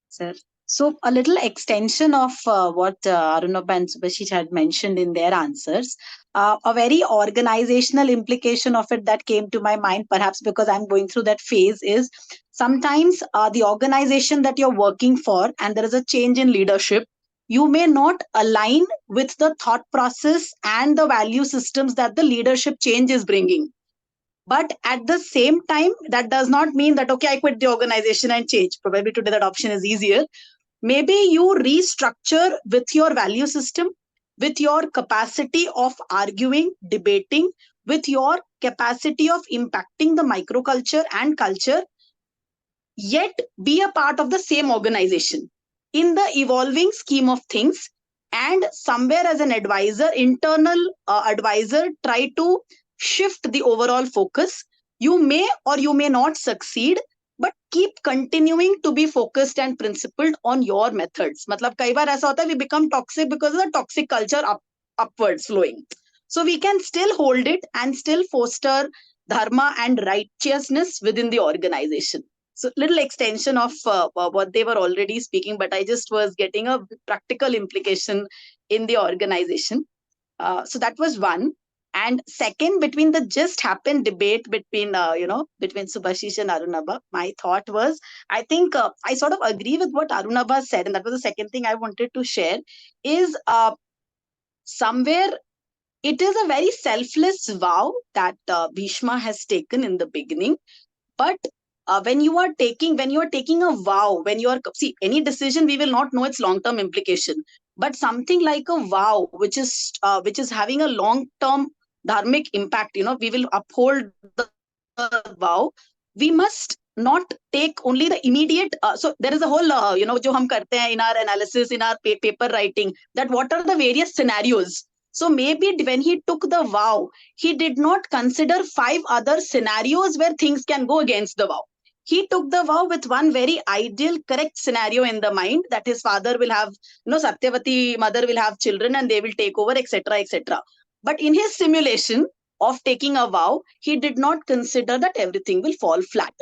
Sir, So a little extension of what Arunabha and Subhashit had mentioned in their answers, a very organizational implication of it that came to my mind, perhaps because I'm going through that phase, is sometimes the organization that you're working for and there is a change in leadership, you may not align with the thought process and the value systems that the leadership change is bringing. But at the same time, that does not mean that, okay, I quit the organization and change. Probably today that option is easier. Maybe you restructure with your value system, with your capacity of arguing, debating, with your capacity of impacting the microculture and culture, yet be a part of the same organization in the evolving scheme of things. And somewhere as an advisor, internal advisor, try to shift the overall focus. You may or you may not succeed, but keep continuing to be focused and principled on your methods. मतलब कई बार ऐसा होता है we become toxic because of the toxic culture upwards flowing. So we can still hold it and still foster dharma and righteousness within the organization. So little extension of what they were already speaking, but I just was getting a practical implication in the organization. So that was one. And second, between the just happened debate between between Subhashish and Arunabha, my thought was, I think I sort of agree with what Arunabha said, and that was the second thing I wanted to share, is somewhere it is a very selfless vow that Bhishma has taken in the beginning. But when you are taking a vow, when you are, see, any decision, we will not know its long term implication, but something like a vow which is having a long term dharmic impact, we will uphold the vow. We must not take only the immediate, so there is a whole jo hum karte hain in our analysis, in our paper writing, that what are the various scenarios. So maybe when he took the vow, he did not consider 5 other scenarios where things can go against the vow. He took the vow with one very ideal, correct scenario in the mind, that his father will have, Satyavati mother will have children and they will take over, etc., etc. But in his simulation of taking a vow, he did not consider that everything will fall flat.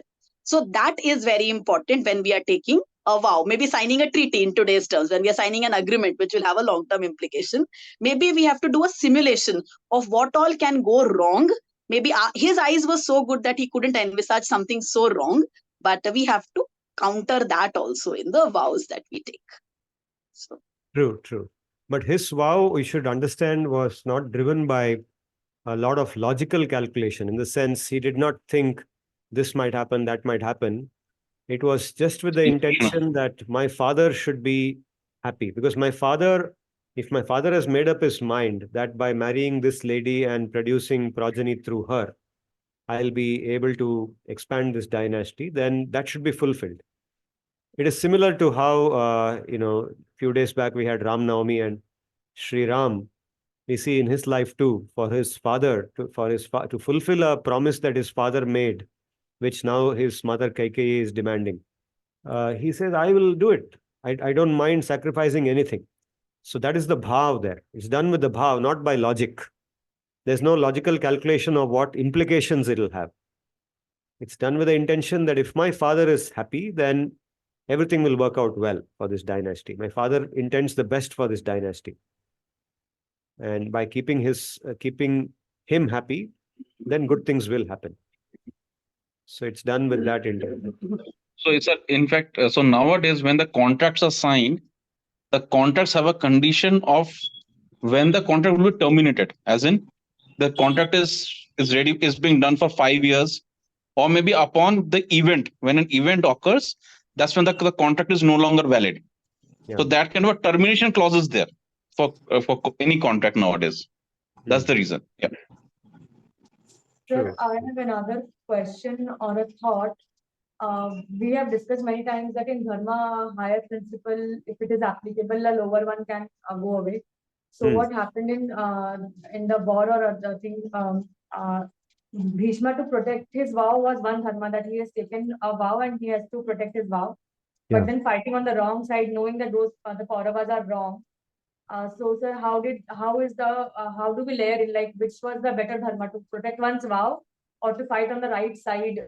So that is very important when we are taking a vow, maybe signing a treaty in today's terms, when we are signing an agreement which will have a long-term implication. Maybe we have to do a simulation of what all can go wrong. Maybe his eyes were so good that he couldn't envisage something so wrong, but we have to counter that also in the vows that we take. So. True. But his vow, we should understand, was not driven by a lot of logical calculation, in the sense he did not think this might happen, that might happen. It was just with the intention that my father should be happy, because if my father has made up his mind that by marrying this lady and producing progeny through her, I'll be able to expand this dynasty, then that should be fulfilled. It is similar to how, few days back we had Ram Navami, and Sri Ram, we see in his life too, for his father, to fulfill a promise that his father made, which now his mother Kaikeyi is demanding. He says, I will do it. I don't mind sacrificing anything. So that is the bhav there. It's done with the bhav, not by logic. There's no logical calculation of what implications it will have. It's done with the intention that if my father is happy, then everything will work out well for this dynasty. My father intends the best for this dynasty. And by keeping him happy, then good things will happen. So it's done with that intent. So it's in fact, so nowadays when the contracts are signed, the contracts have a condition of when the contract will be terminated, as in the contract is being done for 5 years, or maybe upon the event, when an event occurs, that's when the contract is no longer valid. Yeah. So that kind of a termination clause is there for any contract nowadays. That's the reason. Yeah. Sir, I have another question or a thought. We have discussed many times that in dharma, higher principle, if it is applicable, the lower one can go away. So what happened in the war or other thing, Bhishma, to protect his vow, was one dharma, that he has taken a vow and he has to protect his vow. But then fighting on the wrong side, knowing that those the Kauravas are wrong. So sir, how do we layer in, like, which was the better dharma, to protect one's vow or to fight on the right side?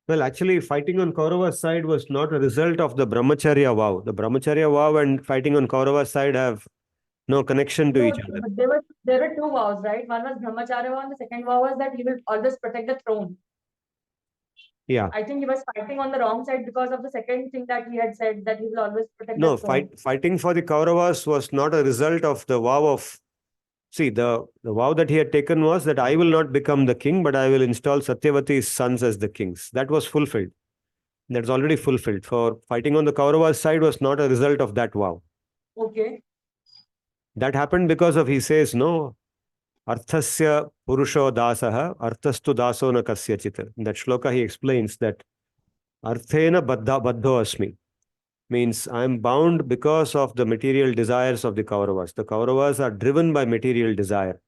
Well, actually, fighting on Kaurava's side was not a result of the Brahmacharya vow. The Brahmacharya vow and fighting on Kaurava's side have no connection to No, each other. but there were two vows, right? One was Brahmacharya vow, and the second vow was that he will always protect the throne. Yeah. I think he was fighting on the wrong side because of the second thing that he had said, that he will always protect No, the throne. fighting for the Kauravas was not a result of the vow of. See, the vow that he had taken was that I will not become the king, but I will install Satyavati's sons as the kings. That was fulfilled. That's already fulfilled. For fighting on the Kauravas side was not a result of that vow. Okay. That happened because of, he says, no, arthasya purusho dasaha, arthastu daso na kasyachit. In that shloka, he explains that arthena baddho asmi. Means I am bound because of the material desires of the Kauravas. The Kauravas are driven by material desire,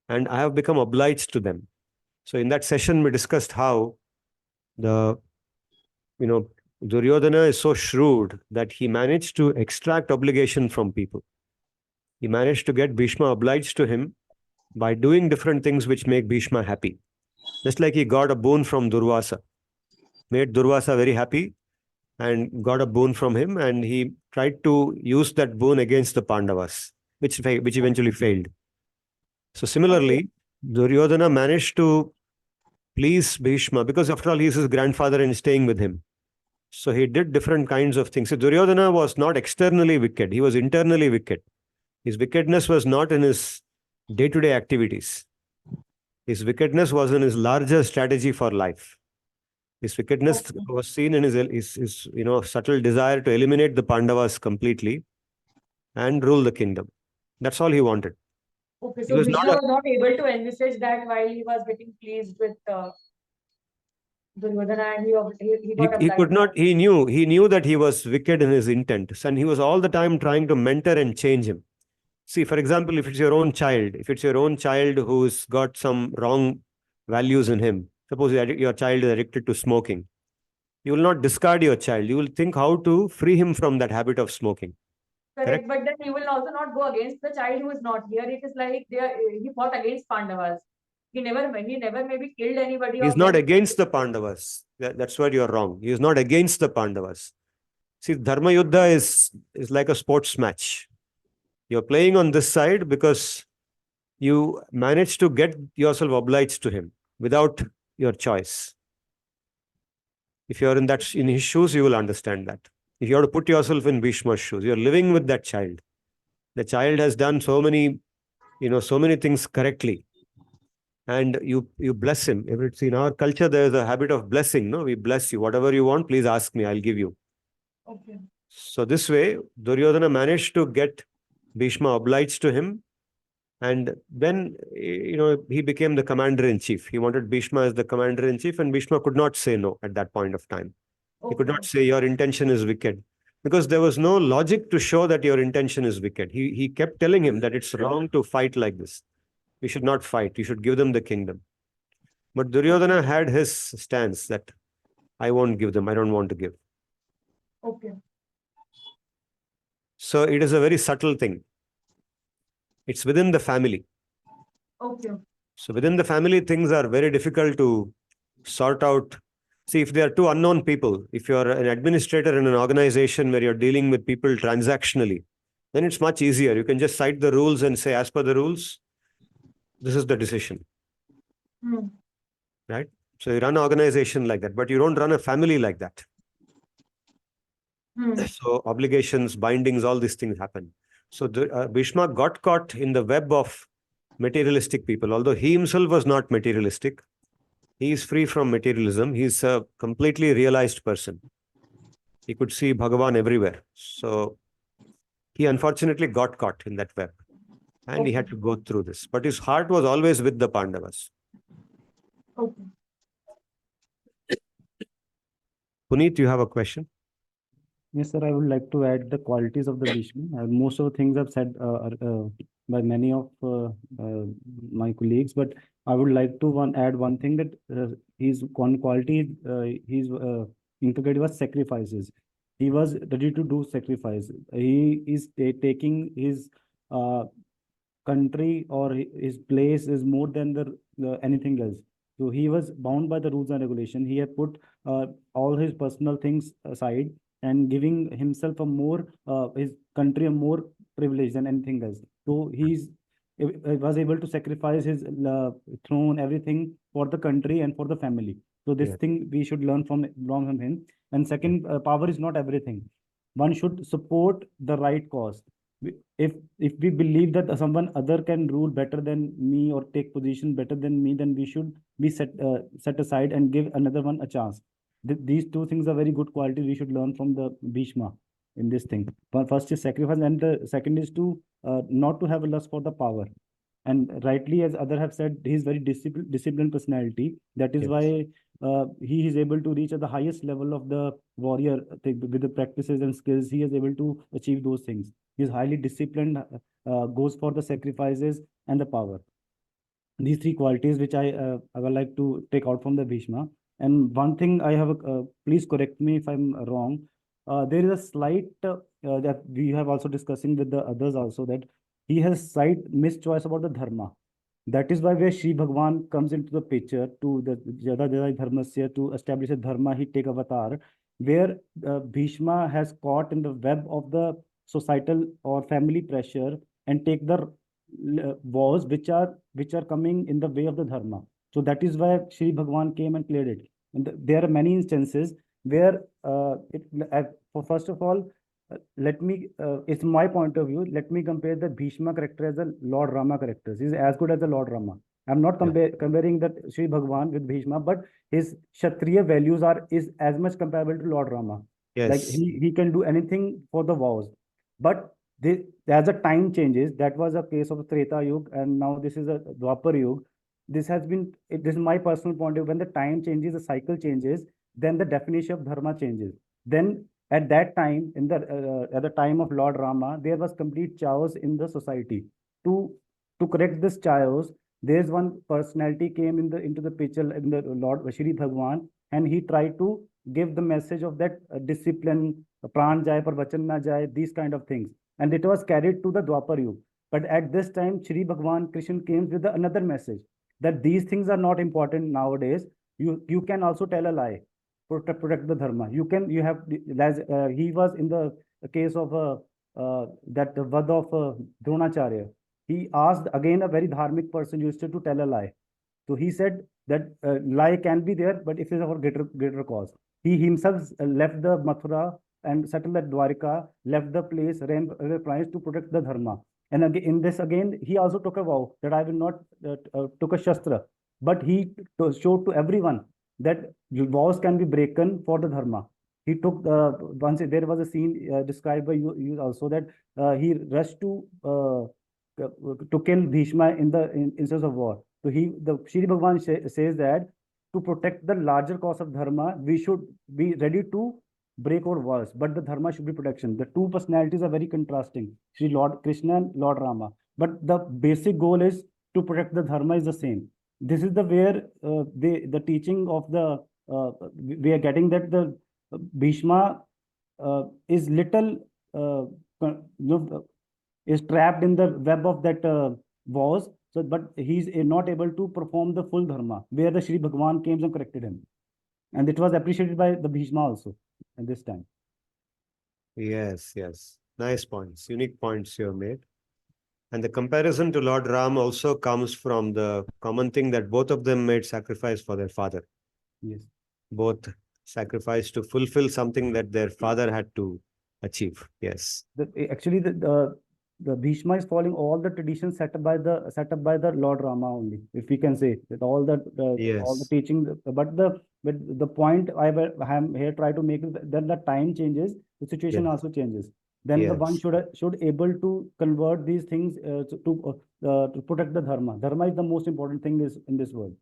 and I have become obliged to them. So in that session, we discussed how the, Duryodhana is so shrewd that he managed to extract obligation from people. He managed to get Bhishma obliged to him by doing different things which make Bhishma happy. Just like he got a boon from Durvasa, made Durvasa very happy, and got a boon from him, and he tried to use that boon against the Pandavas, which eventually failed. So similarly, Duryodhana managed to please Bhishma because after all, he's his grandfather and staying with him. So he did different kinds of things. So Duryodhana was not externally wicked, he was internally wicked. His wickedness was not in his day-to-day activities. His wickedness was in his larger strategy for life. His wickedness was seen in his subtle desire to eliminate the Pandavas completely and rule the kingdom. That's all he wanted. Okay, He so was Bhishma not was not able to envisage that while he was getting pleased with Duryodhana, and he got he could obliged. not, he knew that he was wicked in his intent, and he was all the time trying to mentor and change him. See, for example, if it's your own child who's got some wrong values in him, suppose your child is addicted to smoking, you will not discard your child. You will think how to free him from that habit of smoking. Correct, but then he will also not go against the child who is not here. It is like he fought against Pandavas. He never maybe killed anybody. He's of not them. against the Pandavas. That's where you're wrong. He is not against the Pandavas. See, Dharma Yuddha is like a sports match. You're playing on this side because you managed to get yourself obliged to him without your choice. If you're in his shoes, you will understand that. If you have to put yourself in Bhishma's shoes, you're living with that child. The child has done so many things correctly, and you bless him. In our culture, there is a habit of blessing. No, we bless you. Whatever you want, please ask me. I'll give you. Okay. So this way, Duryodhana managed to get Bhishma obliged to him, and then he became the commander-in-chief. He wanted Bhishma as the commander-in-chief, and Bhishma could not say no at that point of time. He could not say your intention is wicked, because there was no logic to show that your intention is wicked. He kept telling him that it's wrong to fight like this. You should not fight. You should give them the kingdom. But Duryodhana had his stance that I won't give them. I don't want to give. Okay. So it is a very subtle thing. It's within the family. Okay. So within the family, things are very difficult to sort out. See, if there are two unknown people, if you're an administrator in an organization where you're dealing with people transactionally, then it's much easier. You can just cite the rules and say, as per the rules, this is the decision. Right? So you run an organization like that, but you don't run a family like that. So obligations, bindings, all these things happen. So Bhishma got caught in the web of materialistic people. Although he himself was not materialistic, he is free from materialism. He's a completely realized person. He could see Bhagavan everywhere. So he unfortunately got caught in that web, and he had to go through this. But his heart was always with the Pandavas. Okay. Puneet, you have a question? Yes, sir. I would like to add the qualities of the Bhishma. Most of the things I've said by many of my colleagues, but I would like to add one thing, that his one quality he's integrated was sacrifices. He was ready to do sacrifice. He is taking his country or his place is more than the anything else. So he was bound by the rules and regulation. He had put all his personal things aside and giving himself a more, his country a more privilege than anything else. So he was able to sacrifice his throne, everything for the country and for the family. So this Yeah. thing we should learn from him. And second, power is not everything. One should support the right cause. If we believe that someone other can rule better than me or take position better than me, then we should be set aside and give another one a chance. These two things are very good qualities we should learn from the Bhishma in this thing. First is sacrifice, and the second is to not to have a lust for the power. And rightly, as other have said, he is very disciplined personality. That is Yes. why he is able to reach at the highest level of the warrior with the practices and skills. He is able to achieve those things. He is highly disciplined, goes for the sacrifices and the power. These three qualities which I would like to take out from the Bhishma. And one thing I have, please correct me if I'm wrong. There is a slight that we have also discussing with the others also, that he has slight mischoice about the dharma. That is why where Sri Bhagwan comes into the picture to the Jada Jada Dharmasya, to establish a dharma, he take avatar, where Bhishma has caught in the web of the societal or family pressure and take the vows which are coming in the way of the dharma. So that is why Sri Bhagwan came and played it. And there are many instances where first of all, let me, it's my point of view, let me compare the Bhishma character as a Lord Rama character. He's as good as the Lord Rama. I'm not comparing that Sri Bhagwan with Bhishma, but his Kshatriya values is as much comparable to Lord Rama. Yes. Like he can do anything for the vows. But as the time changes, that was a case of Treta Yuga, and now this is a Dwapar Yuga. This is my personal point of view. When the time changes, the cycle changes, then the definition of dharma changes. Then at that time, at the time of Lord Rama, there was complete chaos in the society. To correct this chaos, there's one personality came into the picture in the Lord Shri Bhagwan, and he tried to give the message of that discipline, pran jai par vachan na jai, these kind of things. And it was carried to the Dwapar Yuga. But at this time, Shri Bhagwan Krishna came with another message, that these things are not important nowadays. You can also tell a lie, protect the dharma. You have, as he was in the case of that vad of Dronacharya. He asked again a very dharmic person used to tell a lie. So he said that lie can be there, but if it is for greater cause. He himself left the Mathura and settled at Dwarika, left the place, ran price to protect the dharma. And again, in this again, he also took a vow that I will not took a shastra, but he showed to everyone that vows can be broken for the dharma. He took once there was a scene described by you also, that he rushed to kill Bhishma in instance of war. So the Shri Bhagwan says that to protect the larger cause of dharma, we should be ready to break our vows, but the dharma should be protection. The two personalities are very contrasting, Sri Lord Krishna and Lord Rama. But the basic goal is to protect the dharma is the same. This is the where the teaching of the we are getting that the Bhishma is little is trapped in the web of that vows. So, but he's not able to perform the full dharma, where the Sri Bhagwan came and corrected him, and it was appreciated by the Bhishma also at this time. Yes, yes. Nice points, unique points you have made. And the comparison to Lord Ram also comes from the common thing that both of them made sacrifice for their father. Yes. Both sacrificed to fulfill something that their father had to achieve. Yes. Actually, the Bhishma is following all the traditions set up by the Lord Rama only, if we can say that all the teaching. But the point I am here try to make is that the time changes, the situation also changes. Then the one should able to convert these things to protect the dharma. Dharma is the most important thing in this world.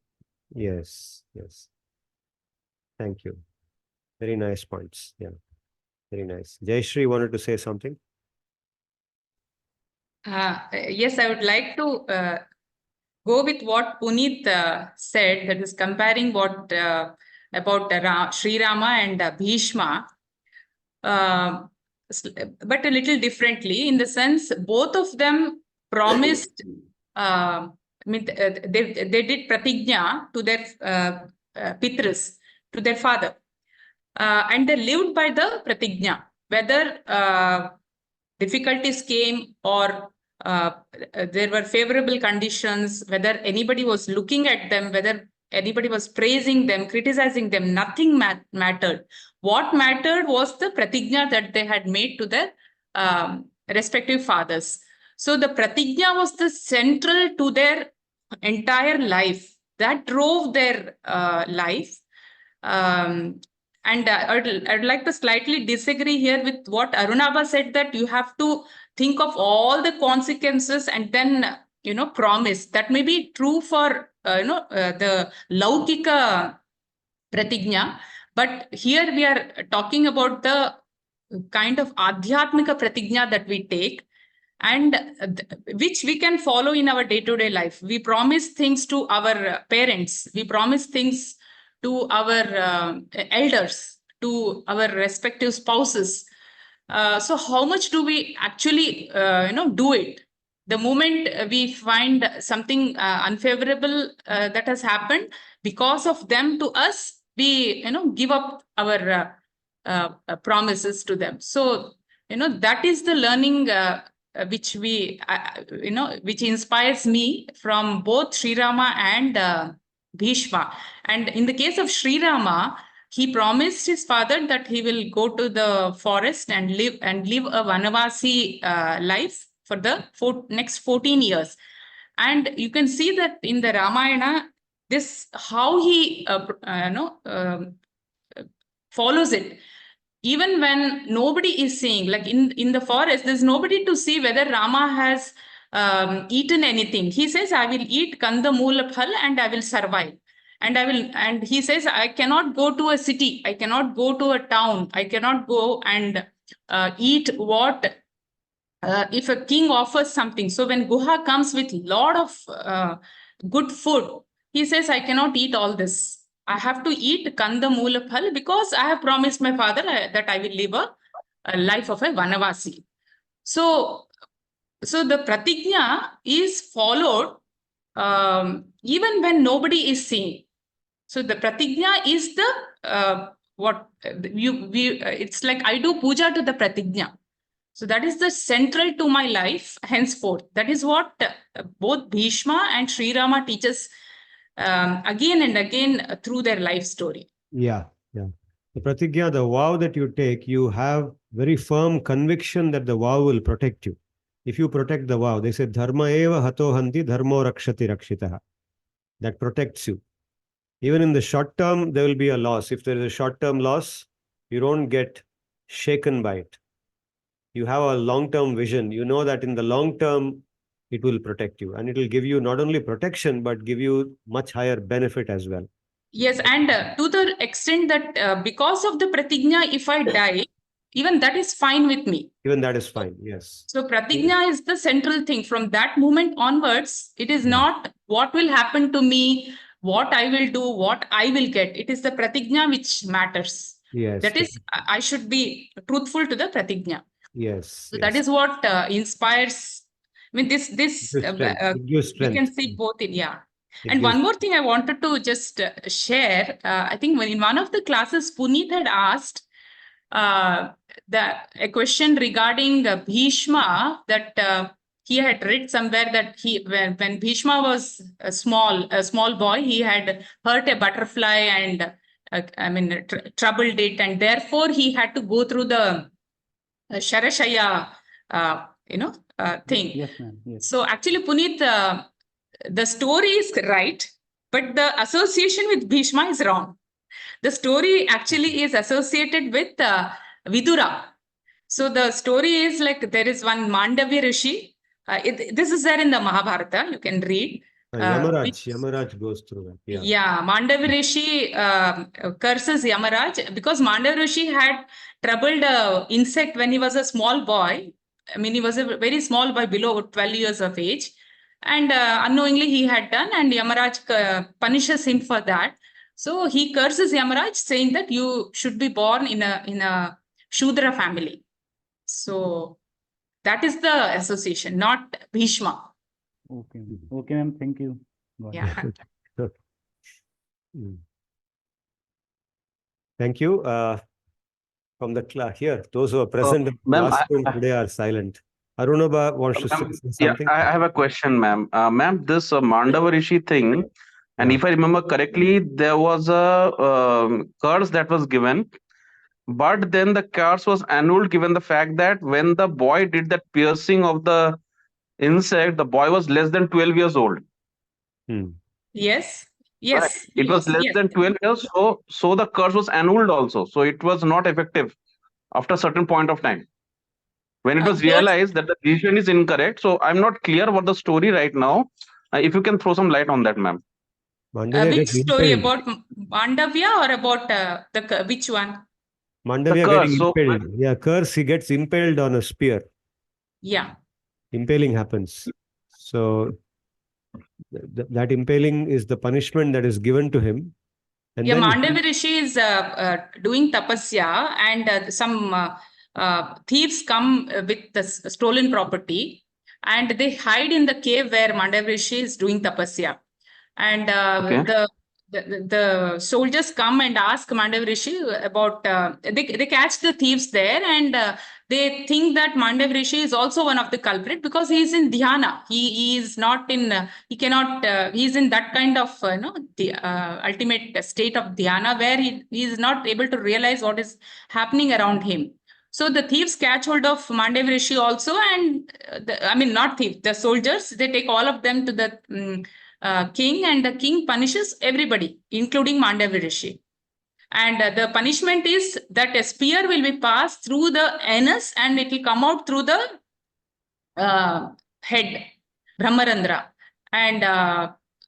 Yes, yes. Thank you. Very nice points. Yeah, very nice. Jayashree wanted to say something. Yes, I would like to go with what Puneet said, that is comparing what about Sri Rama and Bhishma, but a little differently, in the sense both of them promised they did pratigna to their pitras, to their father. And they lived by the pratigna, whether difficulties came or there were favorable conditions, whether anybody was looking at them, whether anybody was praising them, criticizing them, nothing mattered. What mattered was the pratigna that they had made to their respective fathers. So the pratigna was the central to their entire life. That drove their life. And I'd like to slightly disagree here with what Arunabha said, that you have to think of all the consequences and then, promise. That may be true for, the laukika pratigna. But here we are talking about the kind of adhyatmika pratigna that we take, and which we can follow in our day-to-day life. We promise things to our parents. We promise things to our elders, to our respective spouses. So how much do we actually, do it? The moment we find something unfavorable that has happened because of them to us, we, give up our promises to them. So, that is the learning which we, which inspires me from both Sri Rama and Bhishma. And in the case of Sri Rama, he promised his father that he will go to the forest and live a Vanavasi life for the next 14 years. And you can see that in the Ramayana, this how he follows it. Even when nobody is seeing, like in the forest, there's nobody to see whether Rama has eaten anything. He says, I will eat kanda moola phal and I will survive. And he says, I cannot go to a city. I cannot go to a town. I cannot go and eat what, if a king offers something. So when Guha comes with a lot of good food, he says, I cannot eat all this. I have to eat kanda moola phal because I have promised my father that I will live a life of a Vanavasi. So the pratigna is followed even when nobody is seeing. So the pratigna is the it's like I do puja to the pratigna. So that is the central to my life henceforth. That is what both Bhishma and Sri Rama teaches again and again through their life story. Yeah. The pratigya, the vow that you take, you have very firm conviction that the vow will protect you. If you protect the vow, they say, dharma eva hato hanti dharmo rakshati rakshitaha. That protects you. Even in the short term, there will be a loss. If there is a short-term loss, you don't get shaken by it. You have a long-term vision. You know that in the long term, it will protect you. And it will give you not only protection, but give you much higher benefit as well. Yes, and to the extent that because of the pratigna, if I die, even that is fine with me. Even that is fine, yes. So pratigna is the central thing. From that moment onwards, it is not what will happen to me, what I will do, what I will get. It is the pratigna which matters. Yes. That is, I should be truthful to the pratigna. Yes. So that is what inspires. I mean, this we can see both in, And one more thing I wanted to just share. I think in one of the classes, Puneet had asked a question regarding Bhishma, that he had read somewhere that when Bhishma was a small boy, he had hurt a butterfly and troubled it, and therefore he had to go through the Sharashaya thing. Yes, ma'am. Yes. So actually, Puneet, the story is right, but the association with Bhishma is wrong. The story actually is associated with Vidura. So the story is like there is one Mandavya Rishi. This is there in the Mahabharata. You can read. Yamaraj goes through that. Mandavya Rishi curses Yamaraj because Mandavya Rishi had troubled an insect when he was a small boy. I mean, he was a very small boy, below 12 years of age. And unknowingly he had done, and Yamaraj punishes him for that. So he curses Yamaraj, saying that you should be born in a Shudra family. So that is the association, not Bhishma. Okay. Okay, ma'am. Thank you. Got it. Yeah. Mm. Thank you. From the class here, those who are present in the Ma'am, classroom today are silent. Arunabha wants to say ma'am, something. I have a question, ma'am. Ma'am, this Mandava Rishi thing, and Yeah. if I remember correctly, there was a curse that was given, but then the curse was annulled given the fact that when the boy did that piercing of the insect, the boy was less than 12 years old. Hmm. Yes. Right. Yes. It was less Yes. than 12 years, so the curse was annulled also. So it was not effective after a certain point of time. When it was Towards realized that the decision is incorrect, so I'm not clear about the story right now. If you can throw some light on that, ma'am. Mandavya which getting story impaled. about Mandavya or about which one? Mandavya curse, getting so- impaled. Yeah, curse, he gets impaled on a spear. Yeah. Impaling happens. So that impaling is the punishment that is given to him. And Yeah, then Mandavya Rishi is doing tapasya, and some thieves come with the stolen property, and they hide in the cave where Mandavya Rishi is doing tapasya. And Okay. the soldiers come and ask Mandavya Rishi about, they catch the thieves there, and they think that Mandavya Rishi is also one of the culprit because he is in dhyana. He is not in, he cannot, he is in that kind of, the ultimate state of dhyana where he is not able to realize what is happening around him. So the thieves catch hold of Mandavya Rishi also, and I mean, not thieves, the soldiers, they take all of them to the king, and the king punishes everybody, including Mandavya Rishi. And the punishment is that a spear will be passed through the anus and it will come out through the head, Brahmarandra. And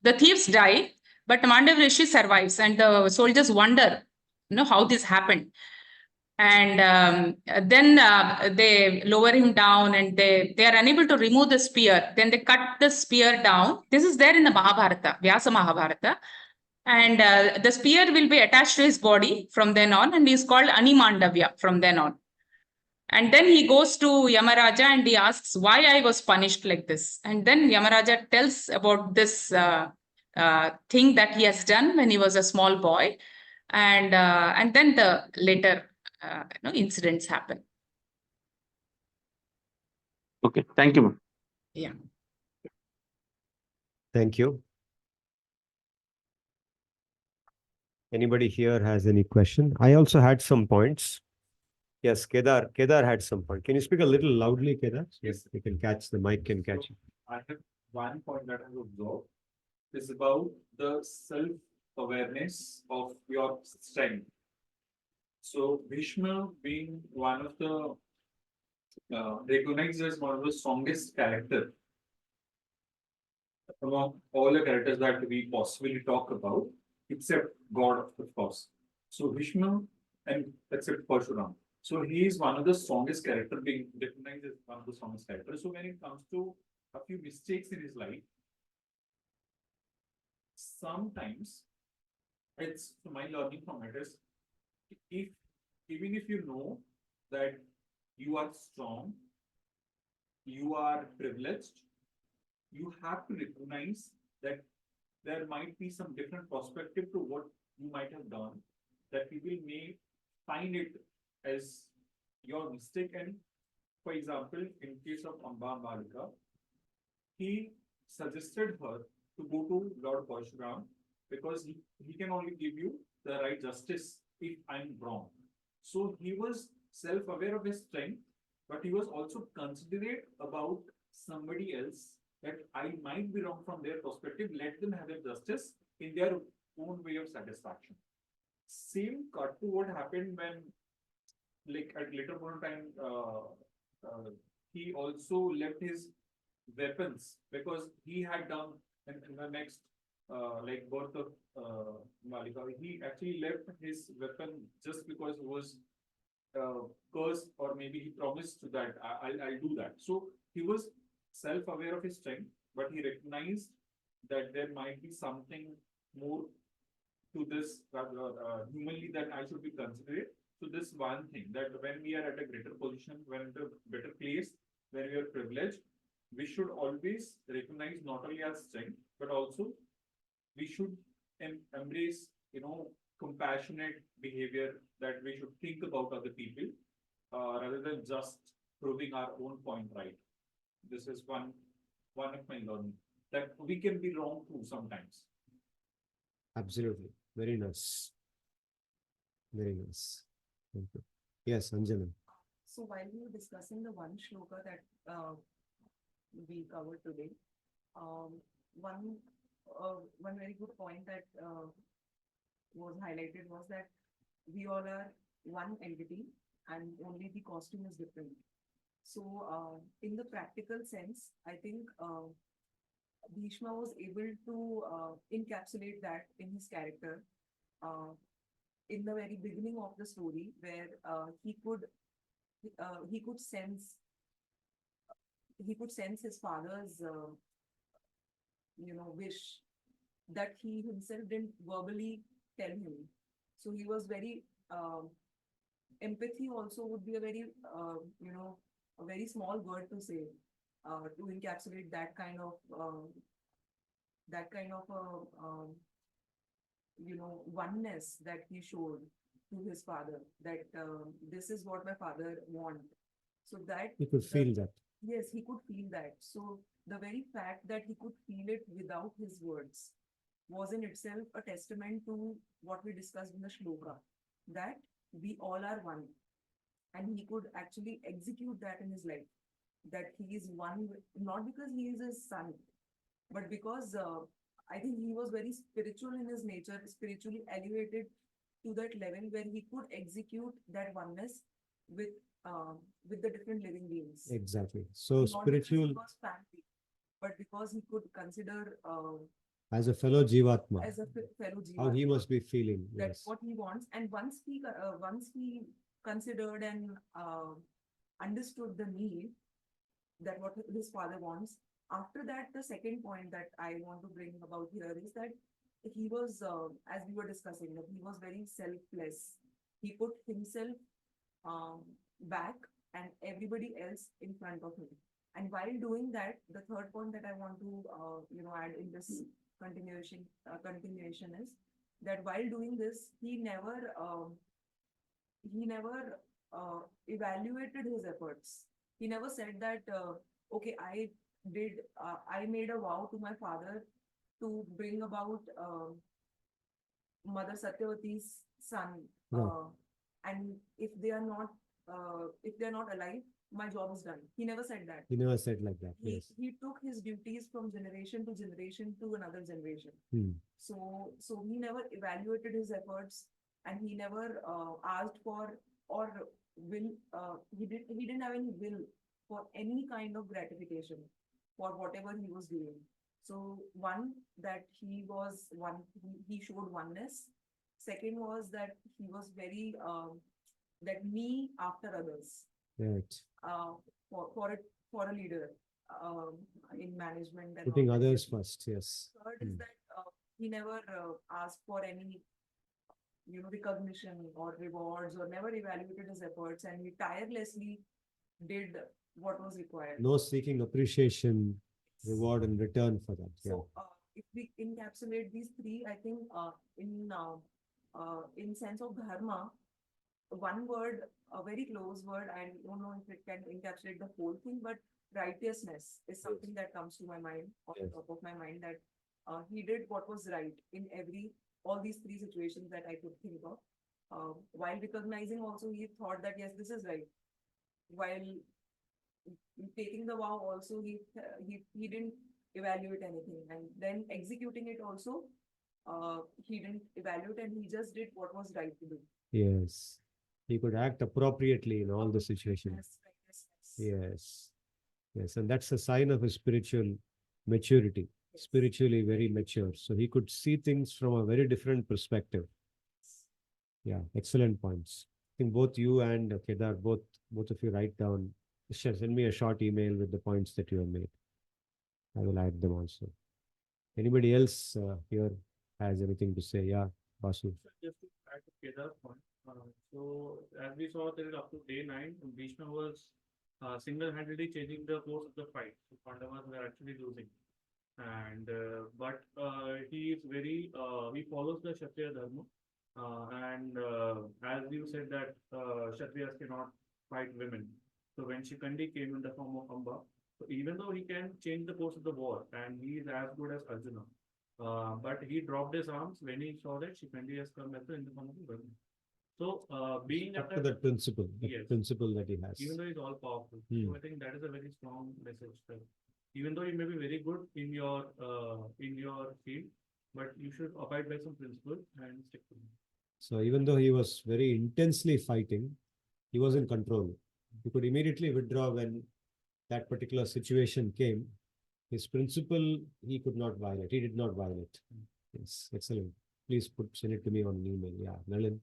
the thieves die, but Mandavya Rishi survives, and the soldiers wonder, how this happened. And then they lower him down, and they are unable to remove the spear. Then they cut the spear down. This is there in the Mahabharata, Vyasa Mahabharata. And the spear will be attached to his body from then on, and he's called Animandavya from then on. And then he goes to Yamaraja and he asks why I was punished like this. And then Yamaraja tells about this thing that he has done when he was a small boy. And then the later incidents happen. Okay. Thank you, ma'am. Yeah. thank you. Anybody here has any question? I also had some points. Yes, Kedar had some point. Can you speak a little loudly, Kedar? Yes, you can catch, the mic can catch you. I have one point that I have observed is about the self-awareness of your strength. So Bhishma being one of the recognized as one of the strongest character among all the characters that we possibly talk about, except God, of course. So Bhishma and except Parshuram. So he is one of the strongest character, being recognized as one of the strongest characters. So when it comes to a few mistakes in his life, sometimes it's my learning from it is even if you know that you are strong, you are privileged, you have to recognize that there might be some different perspective to what you might have done, that people may find it as your mistake. And for example, in case of Amba Balika, he suggested her to go to Lord Parshuram because he can only give you the right justice if I'm wrong. So he was self-aware of his strength, but he was also considerate about somebody else, that I might be wrong from their perspective, let them have their justice in their own way of satisfaction. Same cut to what happened when, like at later point time, he also left his weapons because he had done in the next like birth of Malika, he actually left his weapon just because he was cursed, or maybe he promised that I'll do that. So he was self-aware of his strength, but he recognized that there might be something more to this humanly that I should be considerate. So this one thing, that when we are at a greater position, when the better place, when we are privileged, we should always recognize not only our strength, but also we should embrace, compassionate behavior, that we should think about other people rather than just proving our own point right. This is one of my learning, that we can be wrong too sometimes. Absolutely. Very nice. Very nice. Thank you. Yes, Anjana. So while we were discussing the one shloka that we covered today, one very good point that was highlighted was that we all are one entity and only the costume is different. So in the practical sense, I think Bhishma was able to encapsulate that in his character in the very beginning of the story, where he could sense his father's wish that he himself didn't verbally tell him. So he was very empathy also would be a very a very small word to say to encapsulate that kind of oneness that he showed to his father, that this is what my father want. So that You could feel that. yes, he could feel that. So the very fact that he could feel it without his words was in itself a testament to what we discussed in the shloka, that we all are one. And he could actually execute that in his life, that he is one, not because he is his son, but because I think he was very spiritual in his nature, spiritually elevated to that level where he could execute that oneness with the different living beings. Exactly. So Not because spiritual he was family, but because he could consider as a fellow Jivatma, as a fellow how he Jivatma, must be feeling. that's Yes. what he wants. And once he considered and understood the need that what his father wants, after that, the second point that I want to bring about here is that he was, as we were discussing, that he was very selfless. He put himself back and everybody else in front of him. And while doing that, the third point that I want to add in this continuation is that while doing this, he never evaluated his efforts. He never said that okay, I made a vow to my father to bring about Mother Satyavati's son, Right. and if they are not alive, my job is done. He never said that. He never said like that. He, Yes. he took his duties from generation to generation to another generation. Hmm. So he never evaluated his efforts, and he never asked for or will. He didn't have any will for any kind of gratification for whatever he was doing. So one, that he was one. He showed oneness. Second was that he was very that me after others. Right. For a leader in management and Putting all that. others first. Yes. Third is that he never asked for any recognition or rewards, or never evaluated his efforts, and he tirelessly did what was required. No seeking appreciation, reward in return for that. Yeah. So if we encapsulate these three, I think in sense of dharma, one word, a very close word, I don't know if it can encapsulate the whole thing, but righteousness is something that comes to my mind, on Yes. top of my mind, that he did what was right in all these three situations that I could think of. While recognizing also, he thought that yes, this is right. While taking the vow also, he didn't evaluate anything, and then executing it also, he didn't evaluate, and he just did what was right to do. Yes. He could act appropriately in all the situations. Yes. Yes. And that's a sign of a spiritual maturity, spiritually very mature. So he could see things from a very different perspective. Yeah. Excellent points. I think both you and Kedar, both of you write down, send me a short email with the points that you have made. I will add them also. Anybody else here has anything to say? Yeah, Basu. Just to add to Kedar's point, so as we saw, there is up to day 9, Bhishma was single-handedly changing the course of the fight. So Pandavas were actually losing. And but he is very he follows the Kshatriya Dharma. And as you said that Kshatriyas cannot fight women. So when Shikandi came in the form of Amba, so even though he can change the course of the war and he is as good as Arjuna, but he dropped his arms when he saw that Shikandi has come in the form of a woman. So being Up at to that principle, yes, principle that he has. even though he's all powerful, Hmm. so I think that is a very strong message. That even though you may be very good in your field, but you should abide by some principles and stick to them. So even though he was very intensely fighting, he was in control. He could immediately withdraw when that particular situation came. His principle, he could not violate. He did not violate. Yes, excellent. Please send it to me on an email. Yeah, Nalin.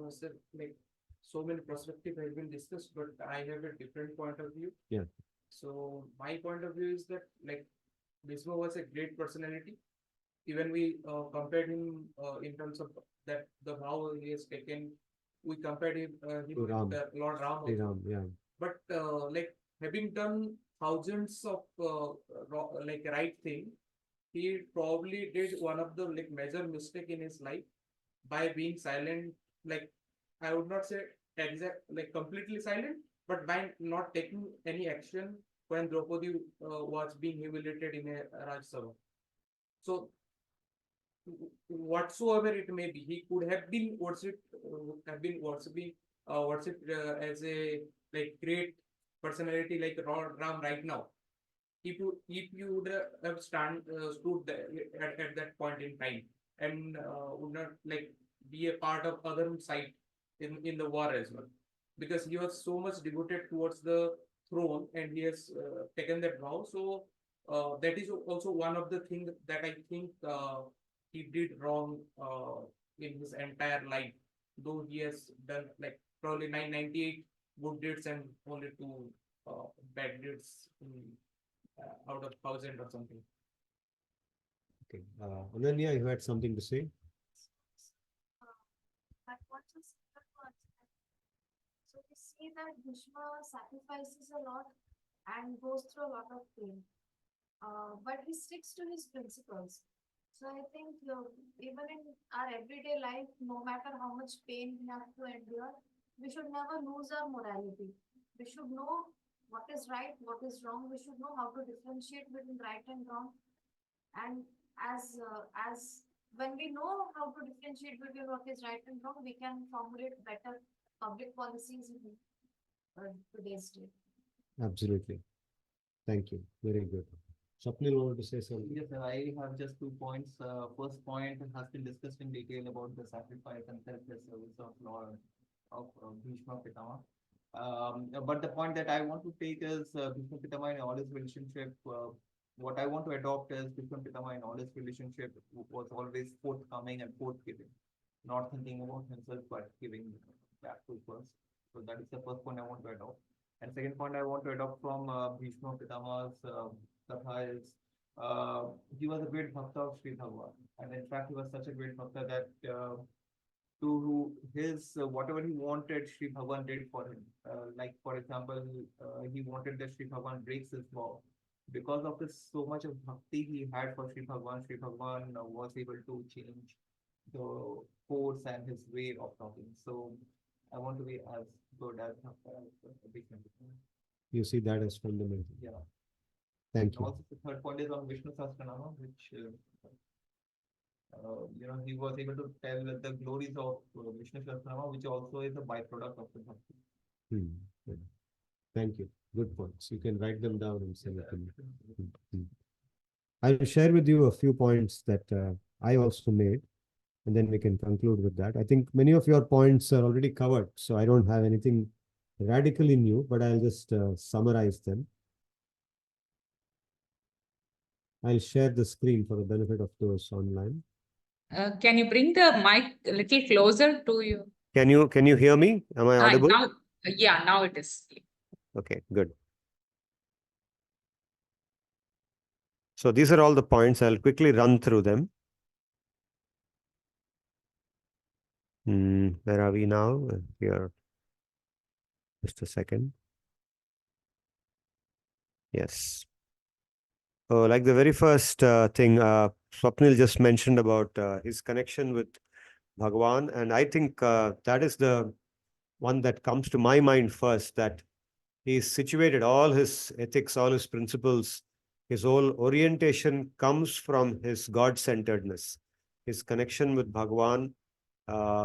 Sir, like so many perspectives have been discussed, but I have a different point of view. Yeah. So my point of view is that like Bhishma was a great personality. Even we compared him in terms of that the vow he has taken. We compared him, To Ram. with Lord Ram. Sri also. Ram, yeah. But like having done thousands of like right thing, he probably did one of the like major mistake in his life by being silent. Like I would not say exact like completely silent, but by not taking any action when Draupadi was being humiliated in a Raj Sabha. So whatsoever it may be, he could have been worshipped, worshipped as a like great personality like Ram right now. If you would have stood there at that point in time and would not like be a part of other side in the war as well, because he was so much devoted towards the throne and he has taken that vow. So that is also one of the things that I think he did wrong in his entire life, though he has done like probably 998 good deeds and only two bad deeds out of 1,000 or something. Okay. Ananya, you had something to say? So we see that Bhishma sacrifices a lot and goes through a lot of pain, but he sticks to his principles. So I think even in our everyday life, no matter how much pain we have to endure, we should never lose our morality. We should know what is right, what is wrong. We should know how to differentiate between right and wrong. And as when we know how to differentiate between what is right and wrong, we can formulate better public policies in today's day. Absolutely. Thank you. Very good. Swapnil wanted to say something. Yes, sir. I have just 2 points. First point has been discussed in detail about the sacrifice and selfless service of Lord of Bhishma Pitama. But the point that I want to take is Bhishma Pitama in all his relationship. What I want to adopt is Bhishma Pitama in all his relationship was always forthcoming and forthgiving, not thinking about himself but giving back to first. So that is the first point I want to adopt. And second point I want to adopt from Bhishma Pitama's Katha is he was a great bhakta of Sri Bhagwan, and in fact he was such a great bhakta that to his whatever he wanted, Sri Bhagwan did for him. Like for example, he wanted that Sri Bhagwan breaks his vow. Because of this so much of bhakti he had for Sri Bhagwan was able to change the course and his way of talking. So I want to be as good as bhakta as Bhishma. You see that as fundamental. Yeah. Thank you. Also, the third point is on Vishnu Sahasranama, which he was able to tell the glories of Vishnu Sahasranama, which also is a byproduct of the bhakti. Good. Thank you. Good points. You can write them down and send it to me. I'll share with you a few points that I also made, and then we can conclude with that. I think many of your points are already covered, so I don't have anything radically new, but I'll just summarize them. I'll share the screen for the benefit of those online. Can you bring the mic a little closer to you? Can you hear me? Am I audible? Now, yeah, now it is. Okay, good. So these are all the points. I'll quickly run through them. Where are we now? Here. Just a second. Yes. So, like the very first thing, Swapnil just mentioned about his connection with Bhagavan, and I think that is the one that comes to my mind first, that he's situated all his ethics, all his principles, his whole orientation comes from his God-centeredness, his connection with Bhagavan.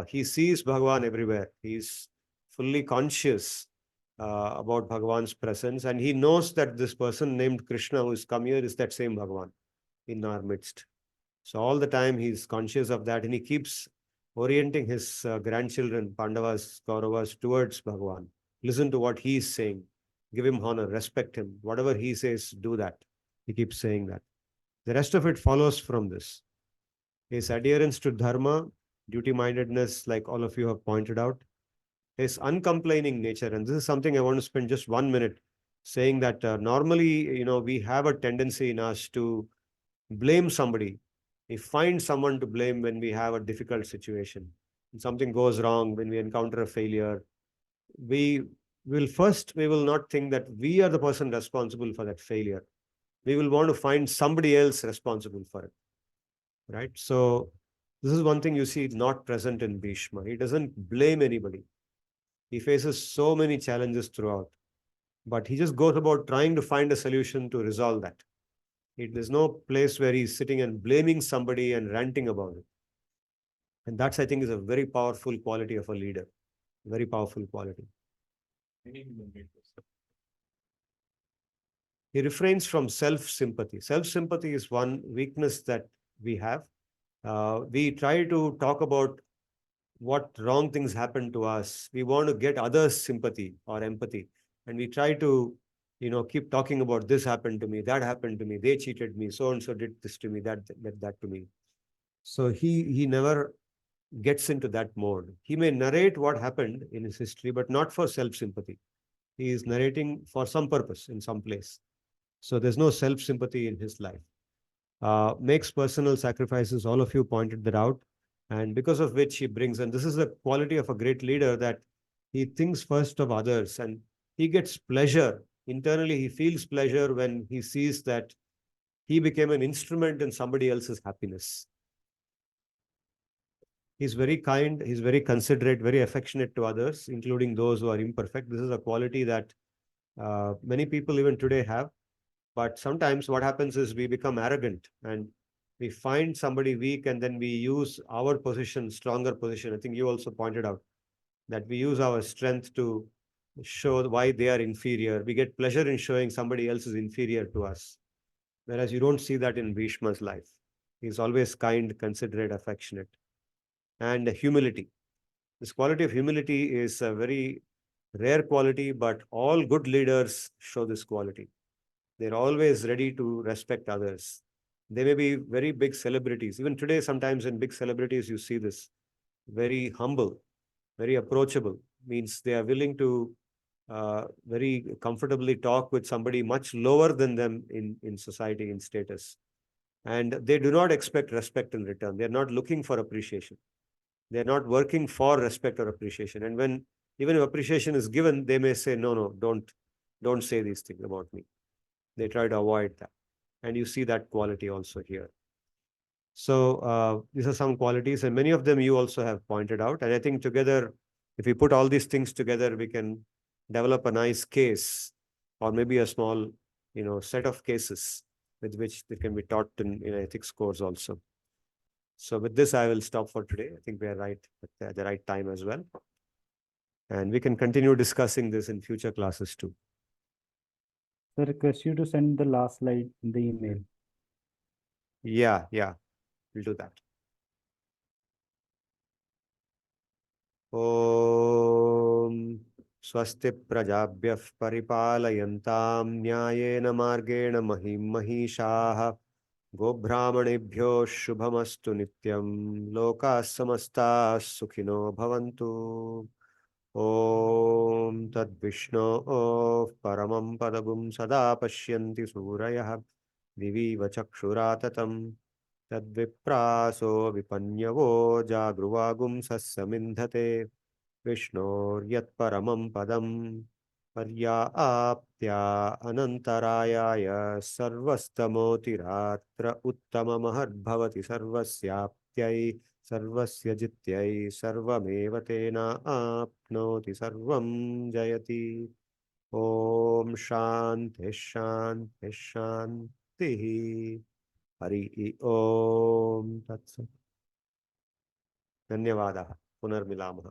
He sees Bhagavan everywhere. He's fully conscious about Bhagavan's presence, and he knows that this person named Krishna who has come here is that same Bhagavan in our midst. So all the time he's conscious of that, and he keeps orienting his grandchildren, Pandavas, Kauravas, towards Bhagavan. Listen to what he is saying. Give him honor, respect him. Whatever he says, do that. He keeps saying that. The rest of it follows from this. His adherence to dharma, duty-mindedness, like all of you have pointed out, his uncomplaining nature. And this is something I want to spend just 1 minute saying that normally, we have a tendency in us to blame somebody. We find someone to blame when we have a difficult situation. When something goes wrong, when we encounter a failure, we will not think that we are the person responsible for that failure. We will want to find somebody else responsible for it. Right? So this is one thing you see not present in Bhishma. He doesn't blame anybody. He faces so many challenges throughout, but he just goes about trying to find a solution to resolve that. There's no place where he's sitting and blaming somebody and ranting about it. And that's, I think, is a very powerful quality of a leader. Very powerful quality. He refrains from self-sympathy. Self-sympathy is one weakness that we have. We try to talk about what wrong things happen to us. We want to get others' sympathy or empathy. And we try to, keep talking about this happened to me, that happened to me, they cheated me, so-and-so did this to me, that to me. So he never gets into that mode. He may narrate what happened in his history, but not for self-sympathy. He is narrating for some purpose in some place. So there's no self-sympathy in his life. Makes personal sacrifices. All of you pointed that out. And because of which he brings, and this is the quality of a great leader, that he thinks first of others and he gets pleasure. Internally, he feels pleasure when he sees that he became an instrument in somebody else's happiness. He's very kind, he's very considerate, very affectionate to others, including those who are imperfect. This is a quality that many people even today have. But sometimes what happens is we become arrogant and we find somebody weak and then we use our position, stronger position. I think you also pointed out that we use our strength to show why they are inferior. We get pleasure in showing somebody else is inferior to us. Whereas you don't see that in Bhishma's life. He's always kind, considerate, affectionate. And humility. This quality of humility is a very rare quality, but all good leaders show this quality. They're always ready to respect others. They may be very big celebrities. Even today, sometimes in big celebrities, you see this. Very humble, very approachable. Means they are willing to very comfortably talk with somebody much lower than them in society, in status. And they do not expect respect in return. They're not looking for appreciation. They're not working for respect or appreciation. And when even if appreciation is given, they may say, no, don't say these things about me. They try to avoid that. And you see that quality also here. So these are some qualities, and many of them you also have pointed out. And I think together, if we put all these things together, we can develop a nice case, or maybe a small, set of cases with which they can be taught in ethics course also. So with this, I will stop for today. I think we are right at the right time as well. And we can continue discussing this in future classes too. I request you to send the last slide in the email. Yeah, we'll do that. Om Swasti Prajabhyah Paripalayantam Nyayena Margena Mahim Mahishaha Gobhramanebhyo Shubhamastu Nityam Loka Samasta Sukhino Bhavantu. Om Tad Vishno Paramam Padagum Sada Pashyanti Surayah Divi Vachakshuratatam Tadvipraso Vipanyavo Jagruvagum Sassamindhate Vishnor Yat Paramam Padam पर्याप्त्या अनन्तरायाय सर्वस्तमोतिरात्र उत्तममहद्भवति सर्वस्याप्त्यै सर्वस्य जित्यै सर्वमेव तेनाप्नोति सर्वं जयति। ॐ शान्तिः शान्तिः शान्तिः। हरि ओम तत्सत्। धन्यवादः। पुनर्मिलामः।